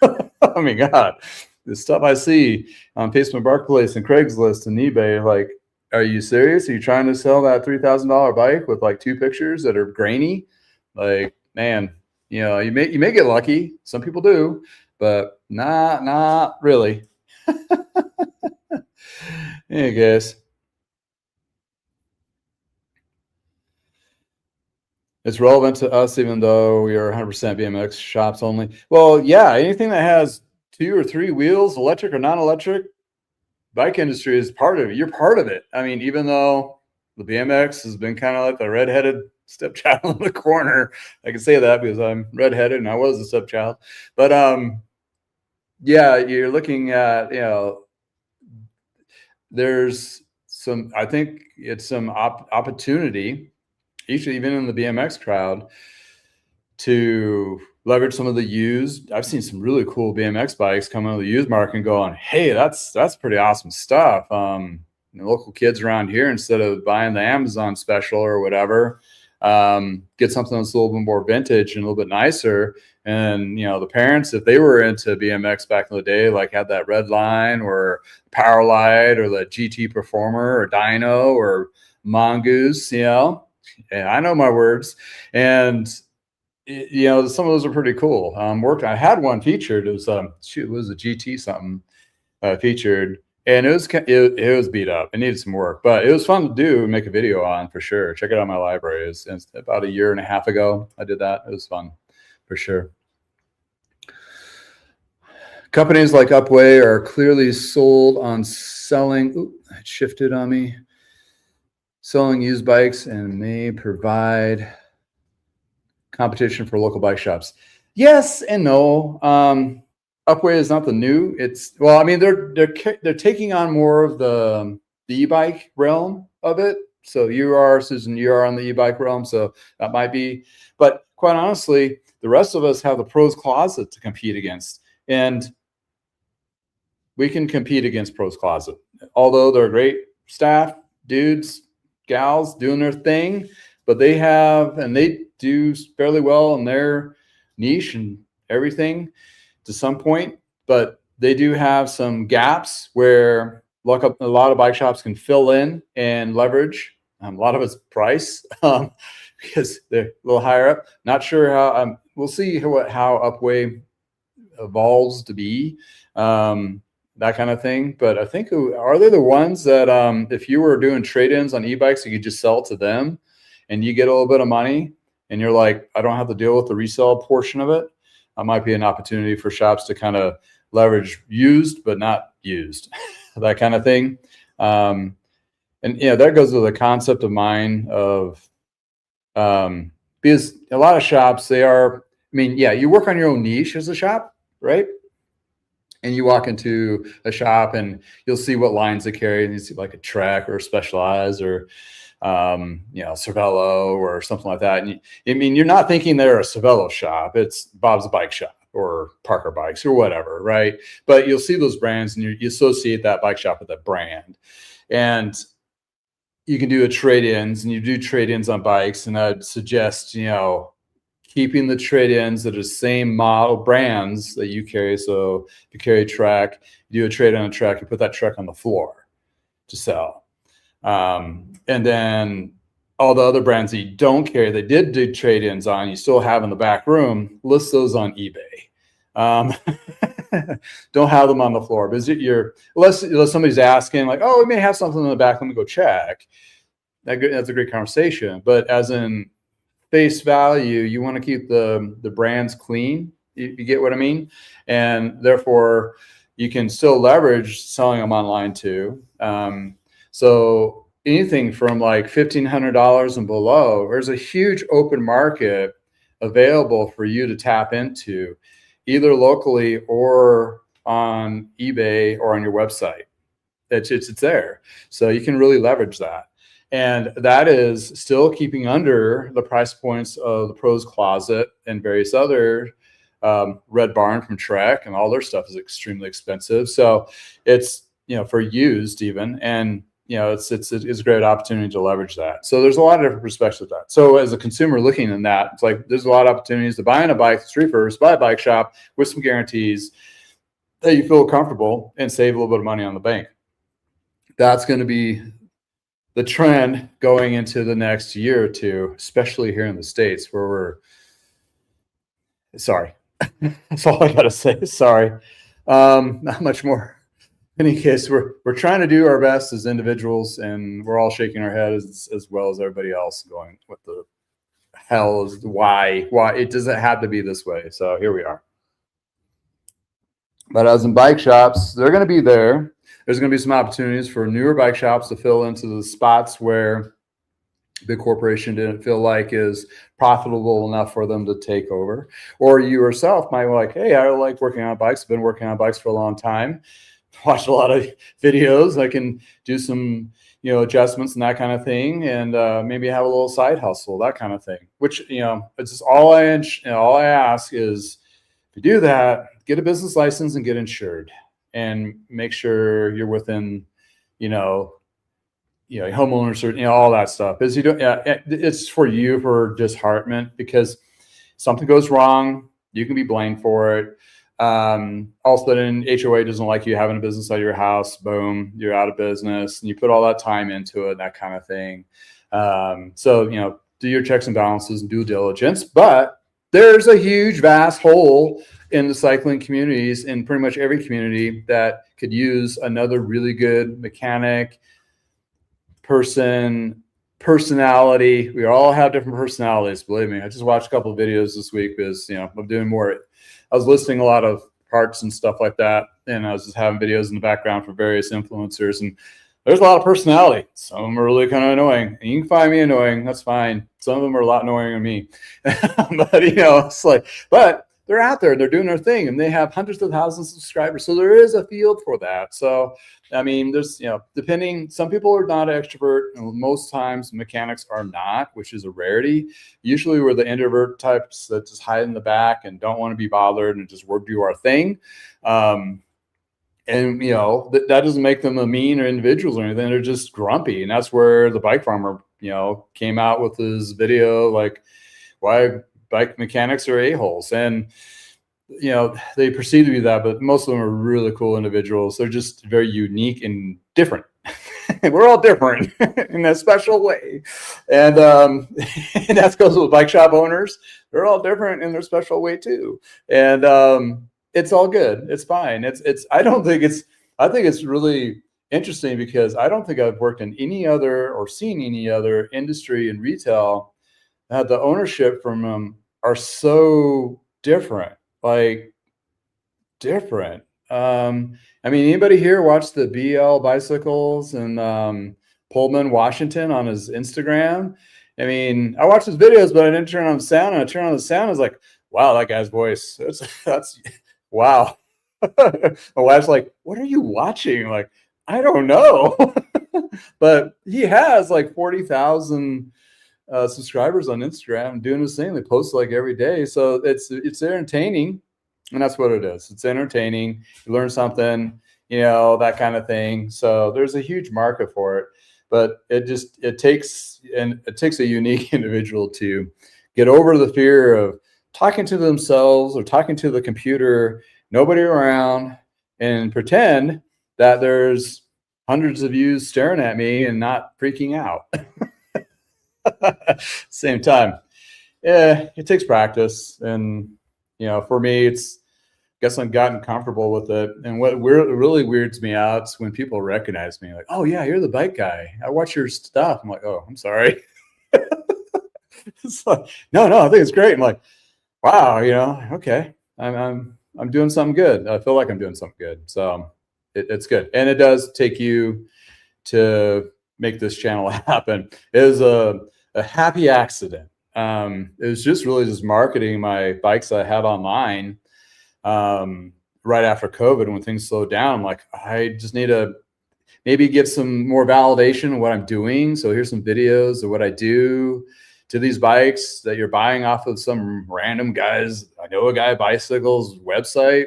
I mean, God, the stuff I see on Facebook Marketplace and Craigslist and eBay, like, are you serious? Are you trying to sell that $3,000 bike with like 2 pictures that are grainy? Like, man, you may get lucky. Some people do, but not really. Yeah, guys. It's relevant to us, even though we are 100% BMX shops only. Well, yeah, anything that has 2 or 3 wheels, electric or non-electric, bike industry is part of it. You're part of it. I mean, even though the BMX has been kind of like the redheaded stepchild in the corner, I can say that because I'm redheaded and I was a stepchild. But yeah, you're looking at, there's I think it's some opportunity, even in the BMX crowd, to leverage some of the used. I've seen some really cool BMX bikes come out of the used market and going, hey, that's pretty awesome stuff. Local kids around here, instead of buying the Amazon special or whatever, get something that's a little bit more vintage and a little bit nicer. And the parents, if they were into BMX back in the day, like had that Red Line or Power Light or the GT Performer or Dyno or Mongoose, and I know my words, and some of those are pretty cool. I had one featured. It was it was a GT something featured, and it was beat up. It needed some work, but it was fun to do and make a video on for sure. Check it out on my library. It's about a year and a half ago I did that. It was fun for sure. Companies like Upway are clearly sold on selling. Ooh, it shifted on me. Selling used bikes and may provide competition for local bike shops. Yes and no. Upway is not the new. They're taking on more of the e-bike realm of it. So Susan, you are on the e-bike realm, so that might be. But quite honestly, the rest of us have the pros closet to compete against, and we can compete against pros closet. Although they're great staff, dudes, gals doing their thing, but they do fairly well in their niche and everything to some point, but they do have some gaps where a lot of bike shops can fill in and leverage. A lot of it's price because they're a little higher up. Not sure how. We'll see how Upway evolves to be, that kind of thing. But I think, are they the ones that if you were doing trade-ins on e-bikes, you could just sell to them and you get a little bit of money, and you're like, I don't have to deal with the resale portion of it. That might be an opportunity for shops to kind of leverage used but not used, that kind of thing. And that goes with a concept of mine of because a lot of shops, you work on your own niche as a shop, right? And you walk into a shop and you'll see what lines they carry, and you see like a Trek or Specialized or Cervelo or something like that. And you're not thinking they're a Cervelo shop. It's Bob's Bike Shop or Parker Bikes or whatever, right? But you'll see those brands and you associate that bike shop with that brand. And you can do trade-ins, and you do trade-ins on bikes. And I'd suggest, keeping the trade-ins that are the same model brands that you carry. So if you carry a Trek, you do a trade on a Trek, you put that Trek on the floor to sell. And then all the other brands that you don't carry, they did do trade-ins on, you still have in the back room, list those on eBay. Don't have them on the floor, because unless somebody's asking like, oh, we may have something in the back, let me go check. That's a great conversation. But as in face value, you want to keep the brands clean. You get what I mean? And therefore, you can still leverage selling them online too. So anything from like $1,500 and below, there's a huge open market available for you to tap into, either locally or on eBay or on your website. It's there. So you can really leverage that. And that is still keeping under the price points of the Pros Closet and various other Red Barn from Trek, and all their stuff is extremely expensive. So it's, for used even, and it's a great opportunity to leverage that. So there's a lot of different perspectives of that. So as a consumer looking in that, it's like there's a lot of opportunities to buy in a bike, street first, buy a bike shop with some guarantees that you feel comfortable and save a little bit of money on the bank. That's going to be the trend going into the next year or two, especially here in the States, where sorry, that's all I got to say. Sorry. Not much more. In any case, we're trying to do our best as individuals, and we're all shaking our heads as well as everybody else, going, what the hell is why it doesn't have to be this way. So here we are. But as in bike shops, they're going to be there. There's going to be some opportunities for newer bike shops to fill into the spots where big corporation didn't feel like is profitable enough for them to take over. Or you yourself might be like, hey, I like working on bikes. I've been working on bikes for a long time. Watched a lot of videos. I can do some, adjustments and that kind of thing, and maybe have a little side hustle, that kind of thing. Which, it's just all I ask is, if you do that, get a business license and get insured, and make sure you're within, homeowners or all that stuff. Because it's for you, for disheartenment, because something goes wrong, you can be blamed for it. All of a sudden, HOA doesn't like you having a business out of your house. Boom, you're out of business, and you put all that time into it, that kind of thing. So do your checks and balances and due diligence, but there's a huge, vast hole in the cycling communities, in pretty much every community, that could use another really good mechanic, personality. We all have different personalities, believe me. I just watched a couple of videos this week because, I'm doing more. I was listing a lot of parts and stuff like that, and I was just having videos in the background for various influencers, and there's a lot of personality. Some of them are really kind of annoying, and you can find me annoying. That's fine. Some of them are a lot annoying than me, but it's like, but they're out there, they're doing their thing, and they have hundreds of thousands of subscribers. So there is a field for that. So, I mean, there's, depending, some people are not extrovert, and most times mechanics are not, which is a rarity. Usually we're the introvert types that just hide in the back and don't want to be bothered and just do our thing. And that doesn't make them a mean or individuals or anything. They're just grumpy. And that's where the bike farmer, came out with his video, like, why bike mechanics are a-holes. And they perceive to be that, but most of them are really cool individuals. They're just very unique and different. We're all different in a special way. And and that goes with bike shop owners. They're all different in their special way too. And it's all good. It's fine. I think it's really interesting, because I don't think I've worked in any other or seen any other industry in retail that the ownership from them are so different, like different. I mean, anybody here watch the BL Bicycles and Pullman, Washington on his Instagram? I mean, I watched his videos, but I didn't turn on the sound. And I turned on the sound. I was like, wow, that guy's voice. That's wow. My wife's like, what are you watching? Like, I don't know. But he has like 40,000 subscribers on Instagram, doing his thing. They post like every day. So it's entertaining. And that's what it is. It's entertaining. You learn something, that kind of thing. So there's a huge market for it. But it takes a unique individual to get over the fear of talking to themselves or talking to the computer, nobody around, and pretend that there's hundreds of yous staring at me and not freaking out. Same time. Yeah, it takes practice. And, for me, I guess I've gotten comfortable with it. And what really weirds me out is when people recognize me, like, oh yeah, you're the bike guy. I watch your stuff. I'm like, oh, I'm sorry. It's like, no, I think it's great. I'm like, wow, okay, I'm doing something good. I feel like I'm doing something good. So it's good. And it does take you to make this channel happen. It was a happy accident. It was just really just marketing my bikes I had online right after COVID, when things slowed down. I'm like, I just need to maybe get some more validation of what I'm doing. So here's some videos of what I do to these bikes that you're buying off of some random guys. I know a guy bicycles website,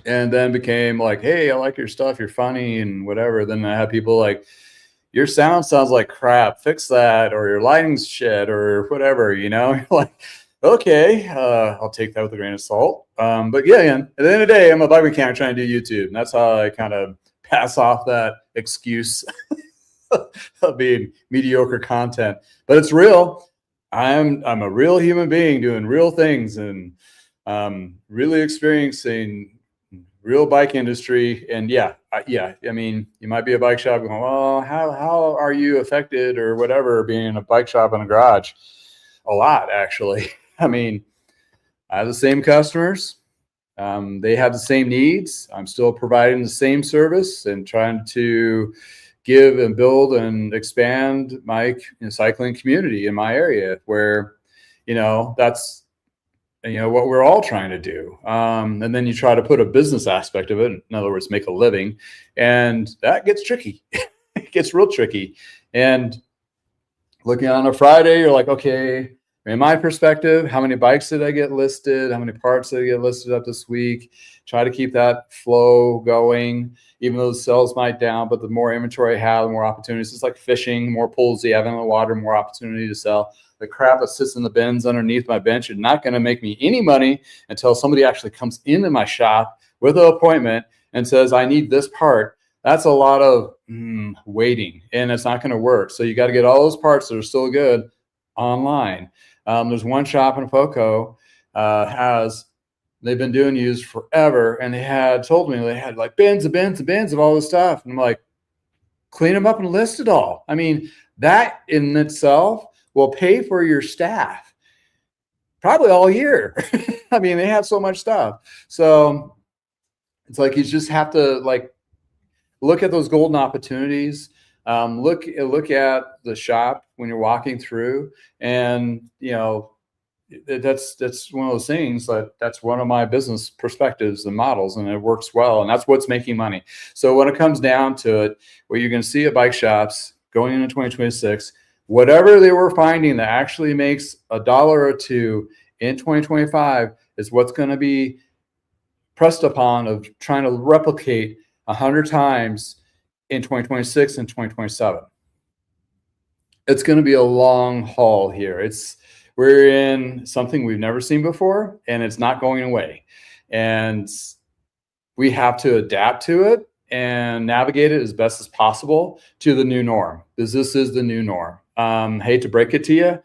and then became like, hey, I like your stuff. You're funny and whatever. Then I have people like, your sound sounds like crap. Fix that. Or your lighting's shit or whatever, You're like, okay, I'll take that with a grain of salt. But yeah, at the end of the day, I'm a bike mechanic trying to do YouTube. And that's how I kind of pass off that excuse of being mediocre content. But it's real. I'm a real human being doing real things, and really experiencing real bike industry. And I mean, you might be a bike shop going, well, how are you affected or whatever being in a bike shop in a garage? A lot, actually. I mean, I have the same customers. They have the same needs. I'm still providing the same service and trying to give and build and expand my cycling community in my area, where, that's, what we're all trying to do. And then you try to put a business aspect of it. In other words, make a living. And that gets tricky. It gets real tricky. And looking on a Friday, you're like, okay, in my perspective, how many bikes did I get listed? How many parts did I get listed up this week? Try to keep that flow going, even though the sales might down, but the more inventory I have, the more opportunities. It's like fishing, more pools you have in the water, more opportunity to sell. The crap that sits in the bins underneath my bench is not going to make me any money until somebody actually comes into my shop with an appointment and says, I need this part. That's a lot of waiting, and it's not going to work. So you got to get all those parts that are still good online. There's one shop in Foco they've been doing used forever, and they had told me they had like bins and bins and bins of all this stuff. And I'm like, clean them up and list it all. I mean, that in itself will pay for your staff probably all year. I mean, they have so much stuff. So it's like you just have to like look at those golden opportunities. Look at the shop when you're walking through, and that's one of those things that's one of my business perspectives and models, and it works well, and that's what's making money. So when it comes down to it, what you're going to see at bike shops going into 2026, whatever they were finding that actually makes $1 or $2 in 2025 is what's going to be pressed upon of trying to replicate 100 times in 2026 and 2027. It's going to be a long haul here. We're in something we've never seen before, and it's not going away. And we have to adapt to it and navigate it as best as possible to the new norm, because this is the new norm. Hate to break it to you,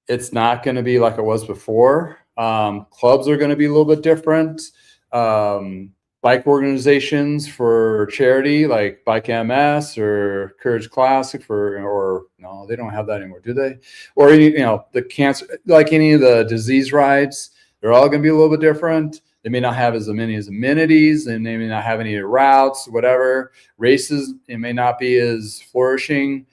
it's not going to be like it was before. Clubs are going to be a little bit different. Bike organizations for charity, like Bike MS or Courage Classic or no, they don't have that anymore, do they? Or the cancer, like any of the disease rides, they're all going to be a little bit different. They may not have as many amenities, and they may not have any routes, whatever. Races, it may not be as flourishing.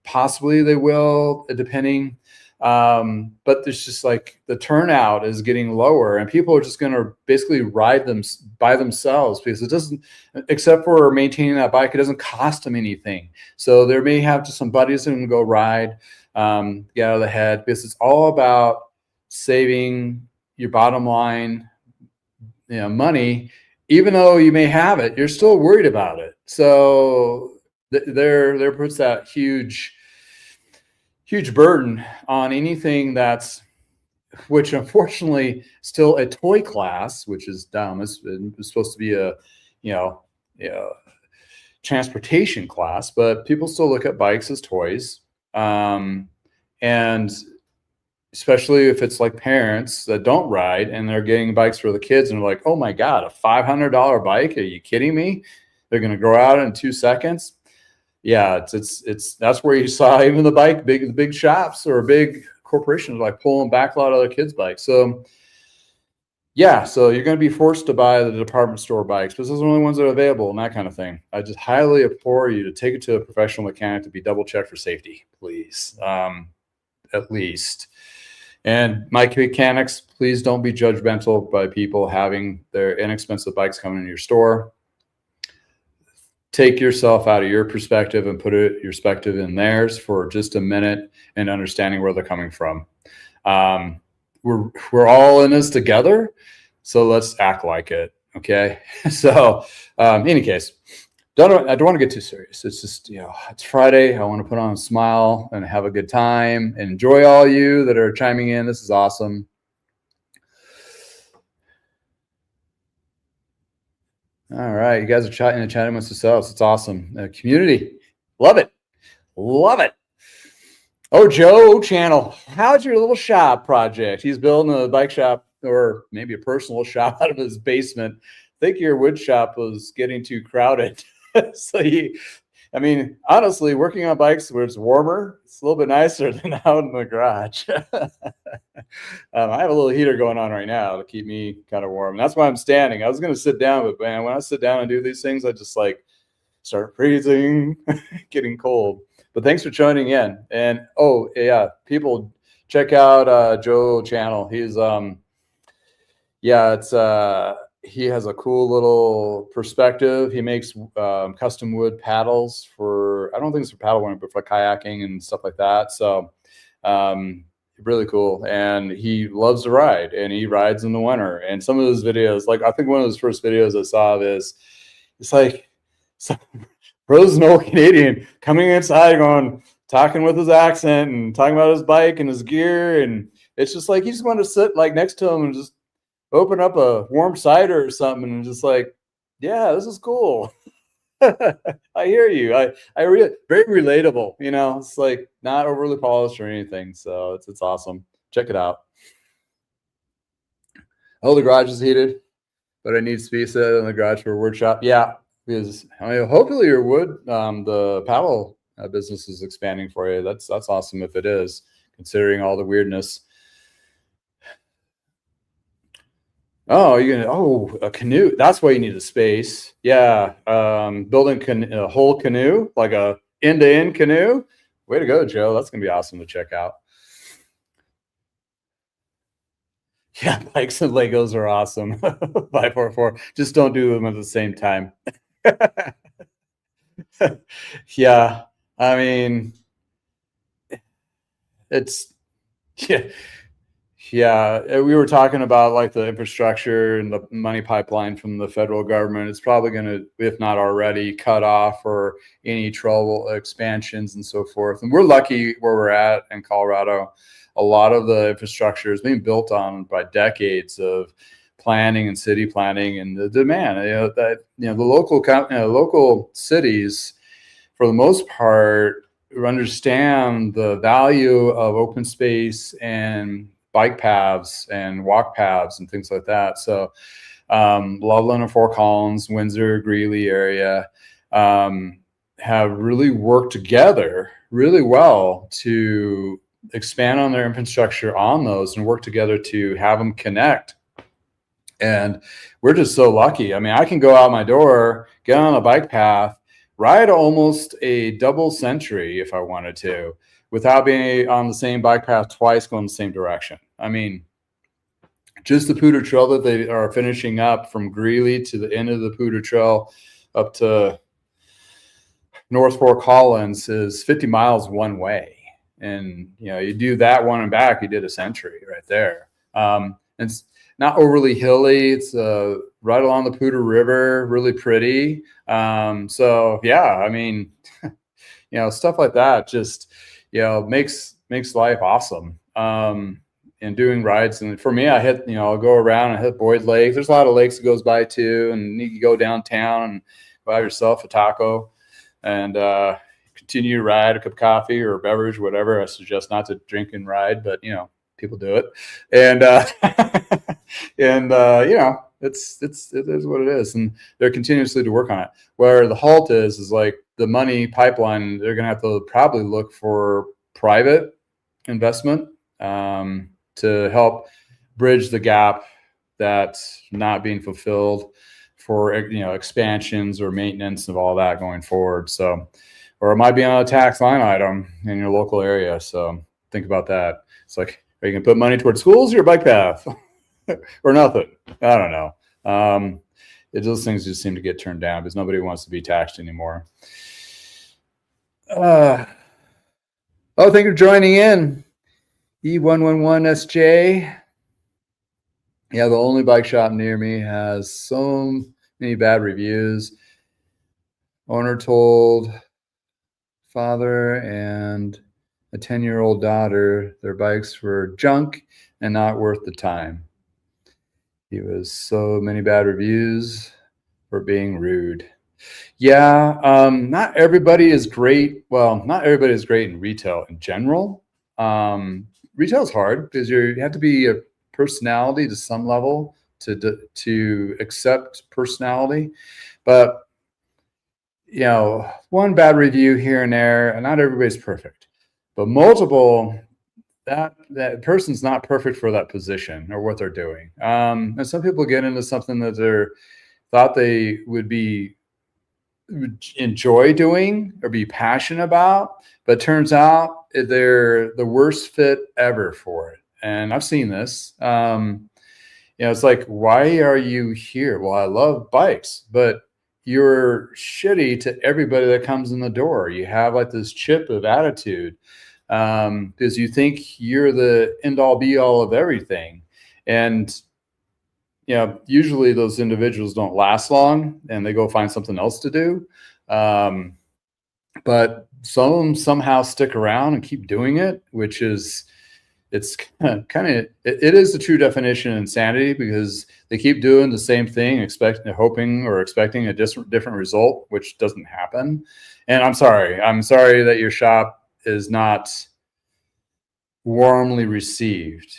Possibly they will, depending. But there's just like the turnout is getting lower, and people are just going to basically ride them by themselves, because it doesn't, except for maintaining that bike, it doesn't cost them anything. So there may have just some buddies who can go ride, get out of the head, because it's all about saving your bottom line, money. Even though you may have it, you're still worried about it. So there puts that huge burden on anything which unfortunately still a toy class, which is dumb. It's supposed to be a transportation class, but people still look at bikes as toys. And especially if it's like parents that don't ride and they're getting bikes for the kids, and they're like, oh my God, a $500 bike? Are you kidding me? They're going to grow out in 2 seconds. Yeah, it's that's where you saw even the big shops or big corporations like pulling back a lot of other kids' bikes. So yeah, so you're going to be forced to buy the department store bikes, because those are the only ones that are available and that kind of thing. I just highly implore you to take it to a professional mechanic to be double checked for safety, please, at least. And my mechanics, please don't be judgmental by people having their inexpensive bikes coming into your store. Take yourself out of your perspective and put your perspective in theirs for just a minute, and understanding where they're coming from. We're all in this together, so let's act like it. Okay. So, in any case, I don't want to get too serious. It's just, it's Friday. I want to put on a smile and have a good time and enjoy all you that are chiming in. This is awesome. All right. You guys are chatting amongst yourselves. It's awesome. Community. Love it. Love it. Oh, Joe Channel. How's your little shop project? He's building a bike shop, or maybe a personal shop, out of his basement. I think your wood shop was getting too crowded. So honestly, working on bikes where it's warmer, it's a little bit nicer than out in the garage. I have a little heater going on right now to keep me kind of warm. And that's why I'm standing. I was going to sit down, but man, when I sit down and do these things, I just like start freezing, getting cold. But thanks for joining in. And oh yeah, people check out Joe Channel. He's he has a cool little perspective. He makes custom wood paddles for, I don't think it's for paddleboarding, but for kayaking and stuff like that. So really cool. And he loves to ride, and he rides in the winter. And some of his videos, like I think one of his first videos I saw of is, it's like some frozen old Canadian coming inside talking with his accent and talking about his bike and his gear. And it's just like, he just wanted to sit like next to him and just open up a warm cider or something, and just like, yeah, this is cool. I hear you. I really, very relatable. It's like not overly polished or anything. So it's awesome. Check it out. Oh, the garage is heated, but I need space in the garage for a workshop. Yeah, because I mean, hopefully your wood, the paddle business is expanding for you. That's awesome if it is, considering all the weirdness. Oh, a canoe. That's why you need a space. Yeah. Building a whole canoe, like a end-to-end canoe. Way to go, Joe. That's going to be awesome to check out. Yeah, bikes and Legos are awesome. 544. Just don't do them at the same time. Yeah. I mean, it's, yeah. Yeah, we were talking about like the infrastructure and the money pipeline from the federal government. It's probably going to, if not already, cut off or any trouble expansions and so forth. And we're lucky where we're at in Colorado. A lot of the infrastructure is being built on by decades of planning and city planning and the demand. The local cities, for the most part, understand the value of open space and bike paths and walk paths and things like that. So Loveland and Fort Collins, Windsor, Greeley area have really worked together really well to expand on their infrastructure on those and work together to have them connect. And we're just so lucky. I mean, I can go out my door, get on a bike path, ride almost a double century if I wanted to, without being on the same bike path twice going the same direction. I mean, just the Poudre Trail that they are finishing up from Greeley to the end of the Poudre Trail up to North Fort Collins is 50 miles one way. And, you do that one and back, you did a century right there. It's not overly hilly. It's right along the Poudre River, really pretty. So, yeah, I mean, stuff like that just, makes life awesome. And doing rides. And for me, I'll go around and hit Boyd Lake. There's a lot of lakes it goes by too. And you can go downtown and buy yourself a taco and continue to ride, a cup of coffee or a beverage, whatever. I suggest not to drink and ride, but people do it. And it is what it is. And they're continuously to work on it. Where the halt is like the money pipeline. They're going to have to probably look for private investment to help bridge the gap that's not being fulfilled for expansions or maintenance of all that going forward. So, or it might be on a tax line item in your local area. So think about that. It's like, are you going to put money towards schools or your bike path or nothing? I don't know. Those things just seem to get turned down because nobody wants to be taxed anymore. Thank you for joining in. E111SJ. Yeah, the only bike shop near me has so many bad reviews. Owner told father and a 10-year-old daughter their bikes were junk and not worth the time. He was so many bad reviews for being rude. Yeah, not everybody is great. Well, not everybody is great in retail in general. Retail is hard because you have to be a personality to some level to accept personality. But one bad review here and there, and not everybody's perfect. But multiple, that person's not perfect for that position or what they're doing. And some people get into something that they thought they would enjoy doing or be passionate about, but turns out they're the worst fit ever for it. And I've seen this. It's like, why are you here? Well, I love bikes, but you're shitty to everybody that comes in the door. You have like this chip of attitude because you think you're the end all be all of everything. And usually those individuals don't last long and they go find something else to do. But some of them somehow stick around and keep doing it, which is, it is the true definition of insanity because they keep doing the same thing, hoping or expecting a different result, which doesn't happen. And I'm sorry that your shop is not warmly received.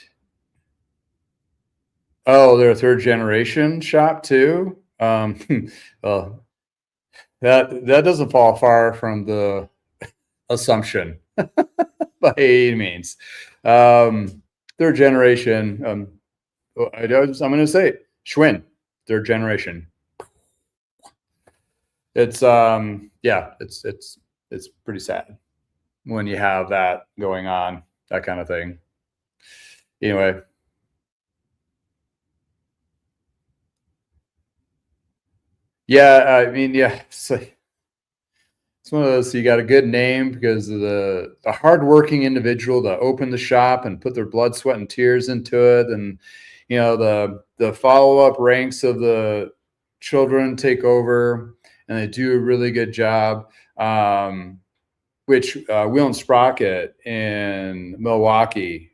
Oh, they're a third generation shop too. Well, that doesn't fall far from the assumption by any means. Third generation. I'm going to say it, Schwinn, third generation. It's yeah, it's pretty sad when you have that going on, that kind of thing. Anyway. Yeah, I mean, yeah, it's one of those. You got a good name because of the hardworking individual that opened the shop and put their blood, sweat, and tears into it, and the follow up ranks of the children take over, and they do a really good job. Which Wheel and Sprocket in Milwaukee,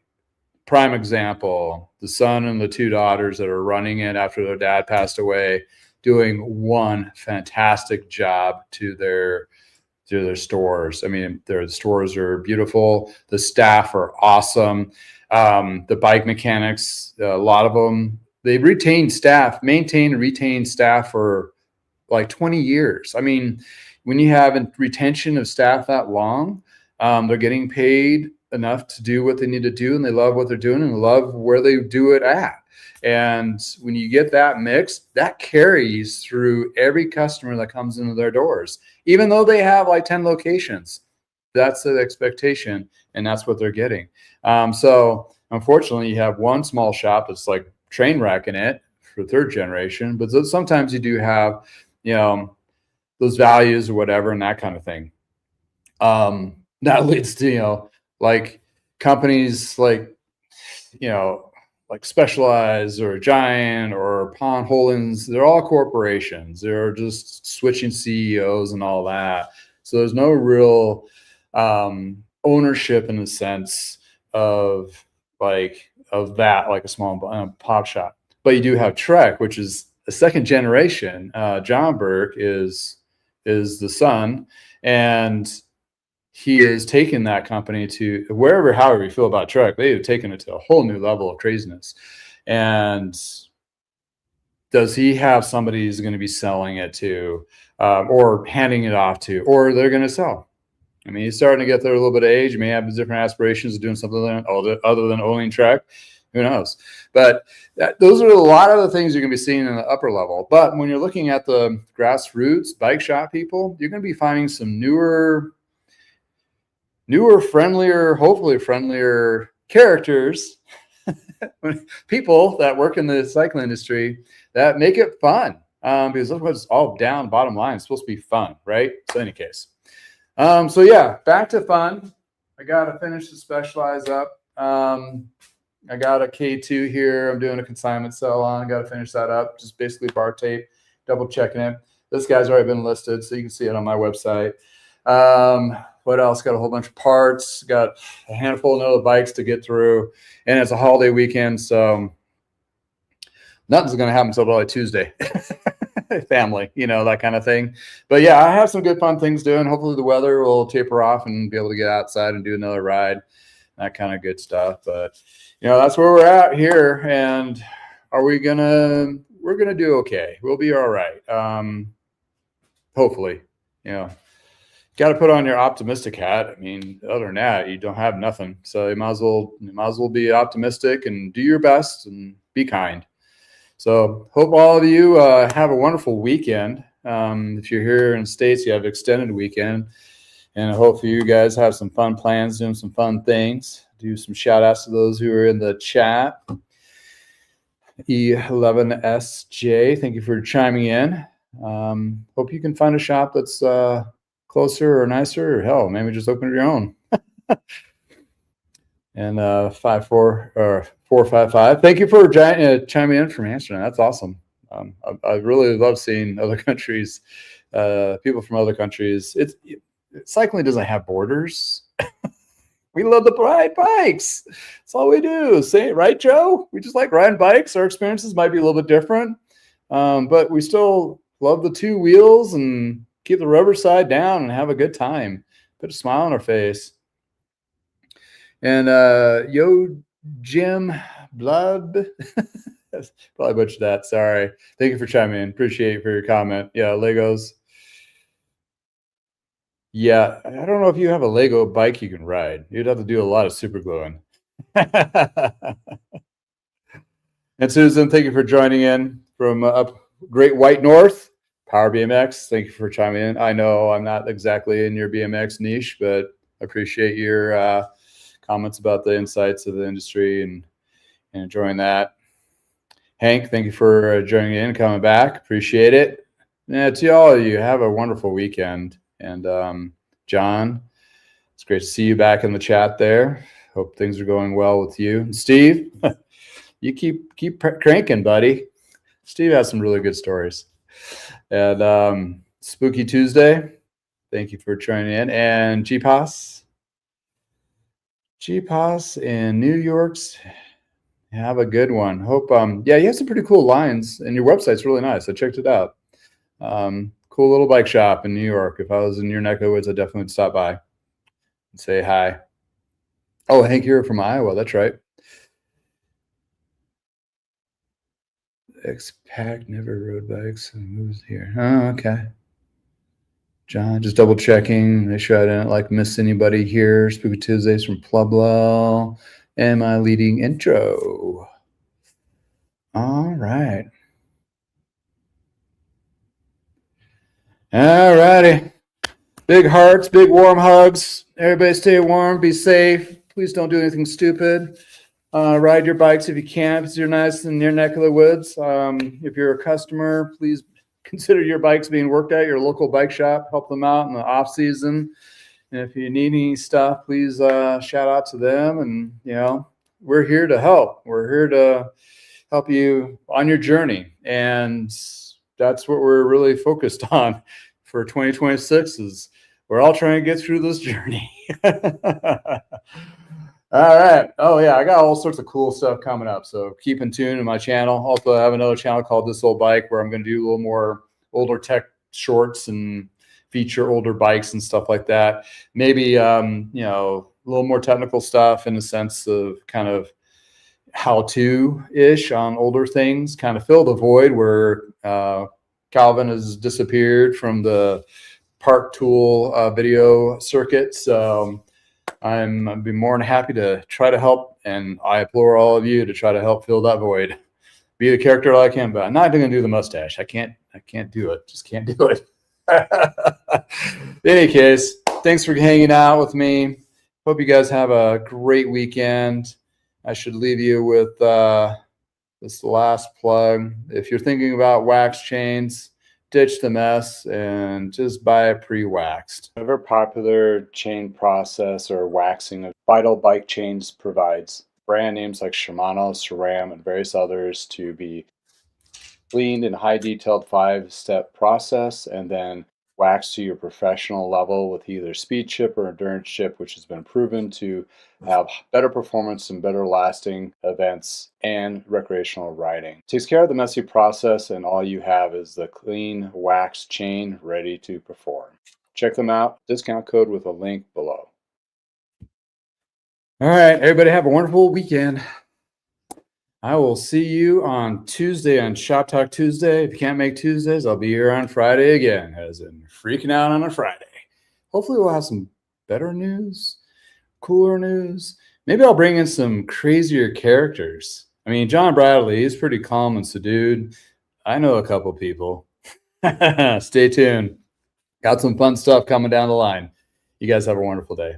prime example. The son and the two daughters that are running it after their dad passed away, doing one fantastic job to their stores. I mean, their stores are beautiful. The staff are awesome. The bike mechanics, a lot of them, they maintain and retain staff for like 20 years. I mean, when you have a retention of staff that long, they're getting paid enough to do what they need to do, and they love what they're doing and love where they do it at. And when you get that mix, that carries through every customer that comes into their doors, even though they have like 10 locations. That's the expectation, and that's what they're getting. So unfortunately, you have one small shop that's like train wrecking it for third generation, but sometimes you do have, those values or whatever and that kind of thing. That leads to, like companies like, like Specialized or Giant or Pond Holdings, they're all corporations. They're just switching CEOs and all that. So there's no real ownership in the sense of that, like a small pop shop. But you do have Trek, which is a second generation. John Burke is the son, and he is taking that company to however you feel about Trek, they have taken it to a whole new level of craziness. And does he have somebody who's going to be selling it to, or handing it off to, or they're going to sell? I mean, he's starting to get there a little bit of age. He may have different aspirations of doing something other than owning Trek. Who knows? But those are a lot of the things you're going to be seeing in the upper level. But when you're looking at the grassroots bike shop people, you're going to be finding some newer, friendlier, hopefully friendlier characters, people that work in the cycling industry that make it fun. Because that's what's all down, bottom line. It's supposed to be fun, right? So in any case. So yeah, back to fun. I got to finish the Specialized up. I got a K2 here. I'm doing a consignment sell on. Got to finish that up. Just basically bar tape, double checking it. This guy's already been listed, so you can see it on my website. What else? Got a whole bunch of parts. Got a handful of other bikes to get through, and it's a holiday weekend, so nothing's going to happen until probably Tuesday. Family, that kind of thing. But yeah, I have some good fun things doing. Hopefully the weather will taper off and be able to get outside and do another ride, that kind of good stuff. But that's where we're at here. And we're gonna do okay. We'll be all right. Hopefully, got to put on your optimistic hat. I mean, other than that, you don't have nothing. So you might as well be optimistic and do your best and be kind. So hope all of you have a wonderful weekend. If you're here in the States, you have an extended weekend. And hopefully you guys have some fun plans, doing some fun things. Do some shout outs to those who are in the chat. E11SJ, thank you for chiming in. Hope you can find a shop that's closer or nicer, or hell, maybe just open your own. And 455. Thank you for chiming in from Amsterdam. That's awesome. I really love seeing other countries, people from other countries. Cycling doesn't have borders. We love to ride bikes. That's all we do. Say, right, Joe? We just like riding bikes. Our experiences might be a little bit different, but we still love the two wheels and keep the rubber side down and have a good time. Put a smile on our face. And Yo Jim Blood, Probably butchered that. Sorry. Thank you for chiming in. Appreciate it for your comment. Yeah, Legos. Yeah, I don't know if you have a Lego bike you can ride. You'd have to do a lot of super gluing. And Susan, thank you for joining in from up Great White North. Power BMX, thank you for chiming in. I know I'm not exactly in your BMX niche, but I appreciate your comments about the insights of the industry and enjoying that. Hank, thank you for joining in, coming back. Appreciate it. Yeah, to all of you, have a wonderful weekend. And John, it's great to see you back in the chat there. Hope things are going well with you. And Steve, you keep cranking, buddy. Steve has some really good stories. And Spooky Tuesday, thank you for joining in. And GPAS in New York's. Have a good one. Hope yeah, you have some pretty cool lines and your website's really nice. I checked it out. Cool little bike shop in New York. If I was in your neck of the woods, I'd definitely stop by and say hi. Oh, Hank, you're from Iowa. That's right. X-Pack never rode bikes and moves here. Oh, okay. John, just double checking. Make sure I didn't miss anybody here. Spooky Tuesdays from Pueblo. And my leading intro. All right. All righty. Big hearts, big warm hugs. Everybody stay warm, be safe. Please don't do anything stupid. Ride your bikes if you can, because you're nice in your neck of the woods. If you're a customer, please consider your bikes being worked at your local bike shop. Help them out in the off season. And if you need any stuff, please shout out to them. And, we're here to help. We're here to help you on your journey. And that's what we're really focused on for 2026 is we're all trying to get through this journey. All right. Oh, yeah. I got all sorts of cool stuff coming up. So keep in tune to my channel. Also, I have another channel called This Old Bike where I'm going to do a little more older tech shorts and feature older bikes and stuff like that. Maybe, a little more technical stuff in the sense of kind of how-to-ish on older things, kind of fill the void where Calvin has disappeared from the Park Tool video circuit. So I'd be more than happy to try to help, and I implore all of you to try to help fill that void. Be the character I can, but I'm not even gonna do the mustache. I can't do it. Just can't do it. In any case, thanks for hanging out with me. Hope you guys have a great weekend. I should leave you with this last plug. If you're thinking about wax chains, ditch the mess and just buy it pre-waxed. Another popular chain process or waxing of Vital Bike Chains provides brand names like Shimano, SRAM, and various others to be cleaned in high detailed 5-step process and then waxed to your professional level with either speed chip or endurance chip, which has been proven to have better performance and better lasting events and recreational riding. Takes care of the messy process, and all you have is the clean wax chain ready to perform. Check them out. Discount code with a link below. All right, everybody have a wonderful weekend. I will see you on Tuesday on Shop Talk Tuesday. If you can't make Tuesdays, I'll be here on Friday again, as in freaking out on a Friday. Hopefully we'll have some better news, cooler news. Maybe I'll bring in some crazier characters. I mean, John Bradley, he's pretty calm and subdued. I know a couple people. Stay tuned. Got some fun stuff coming down the line. You guys have a wonderful day.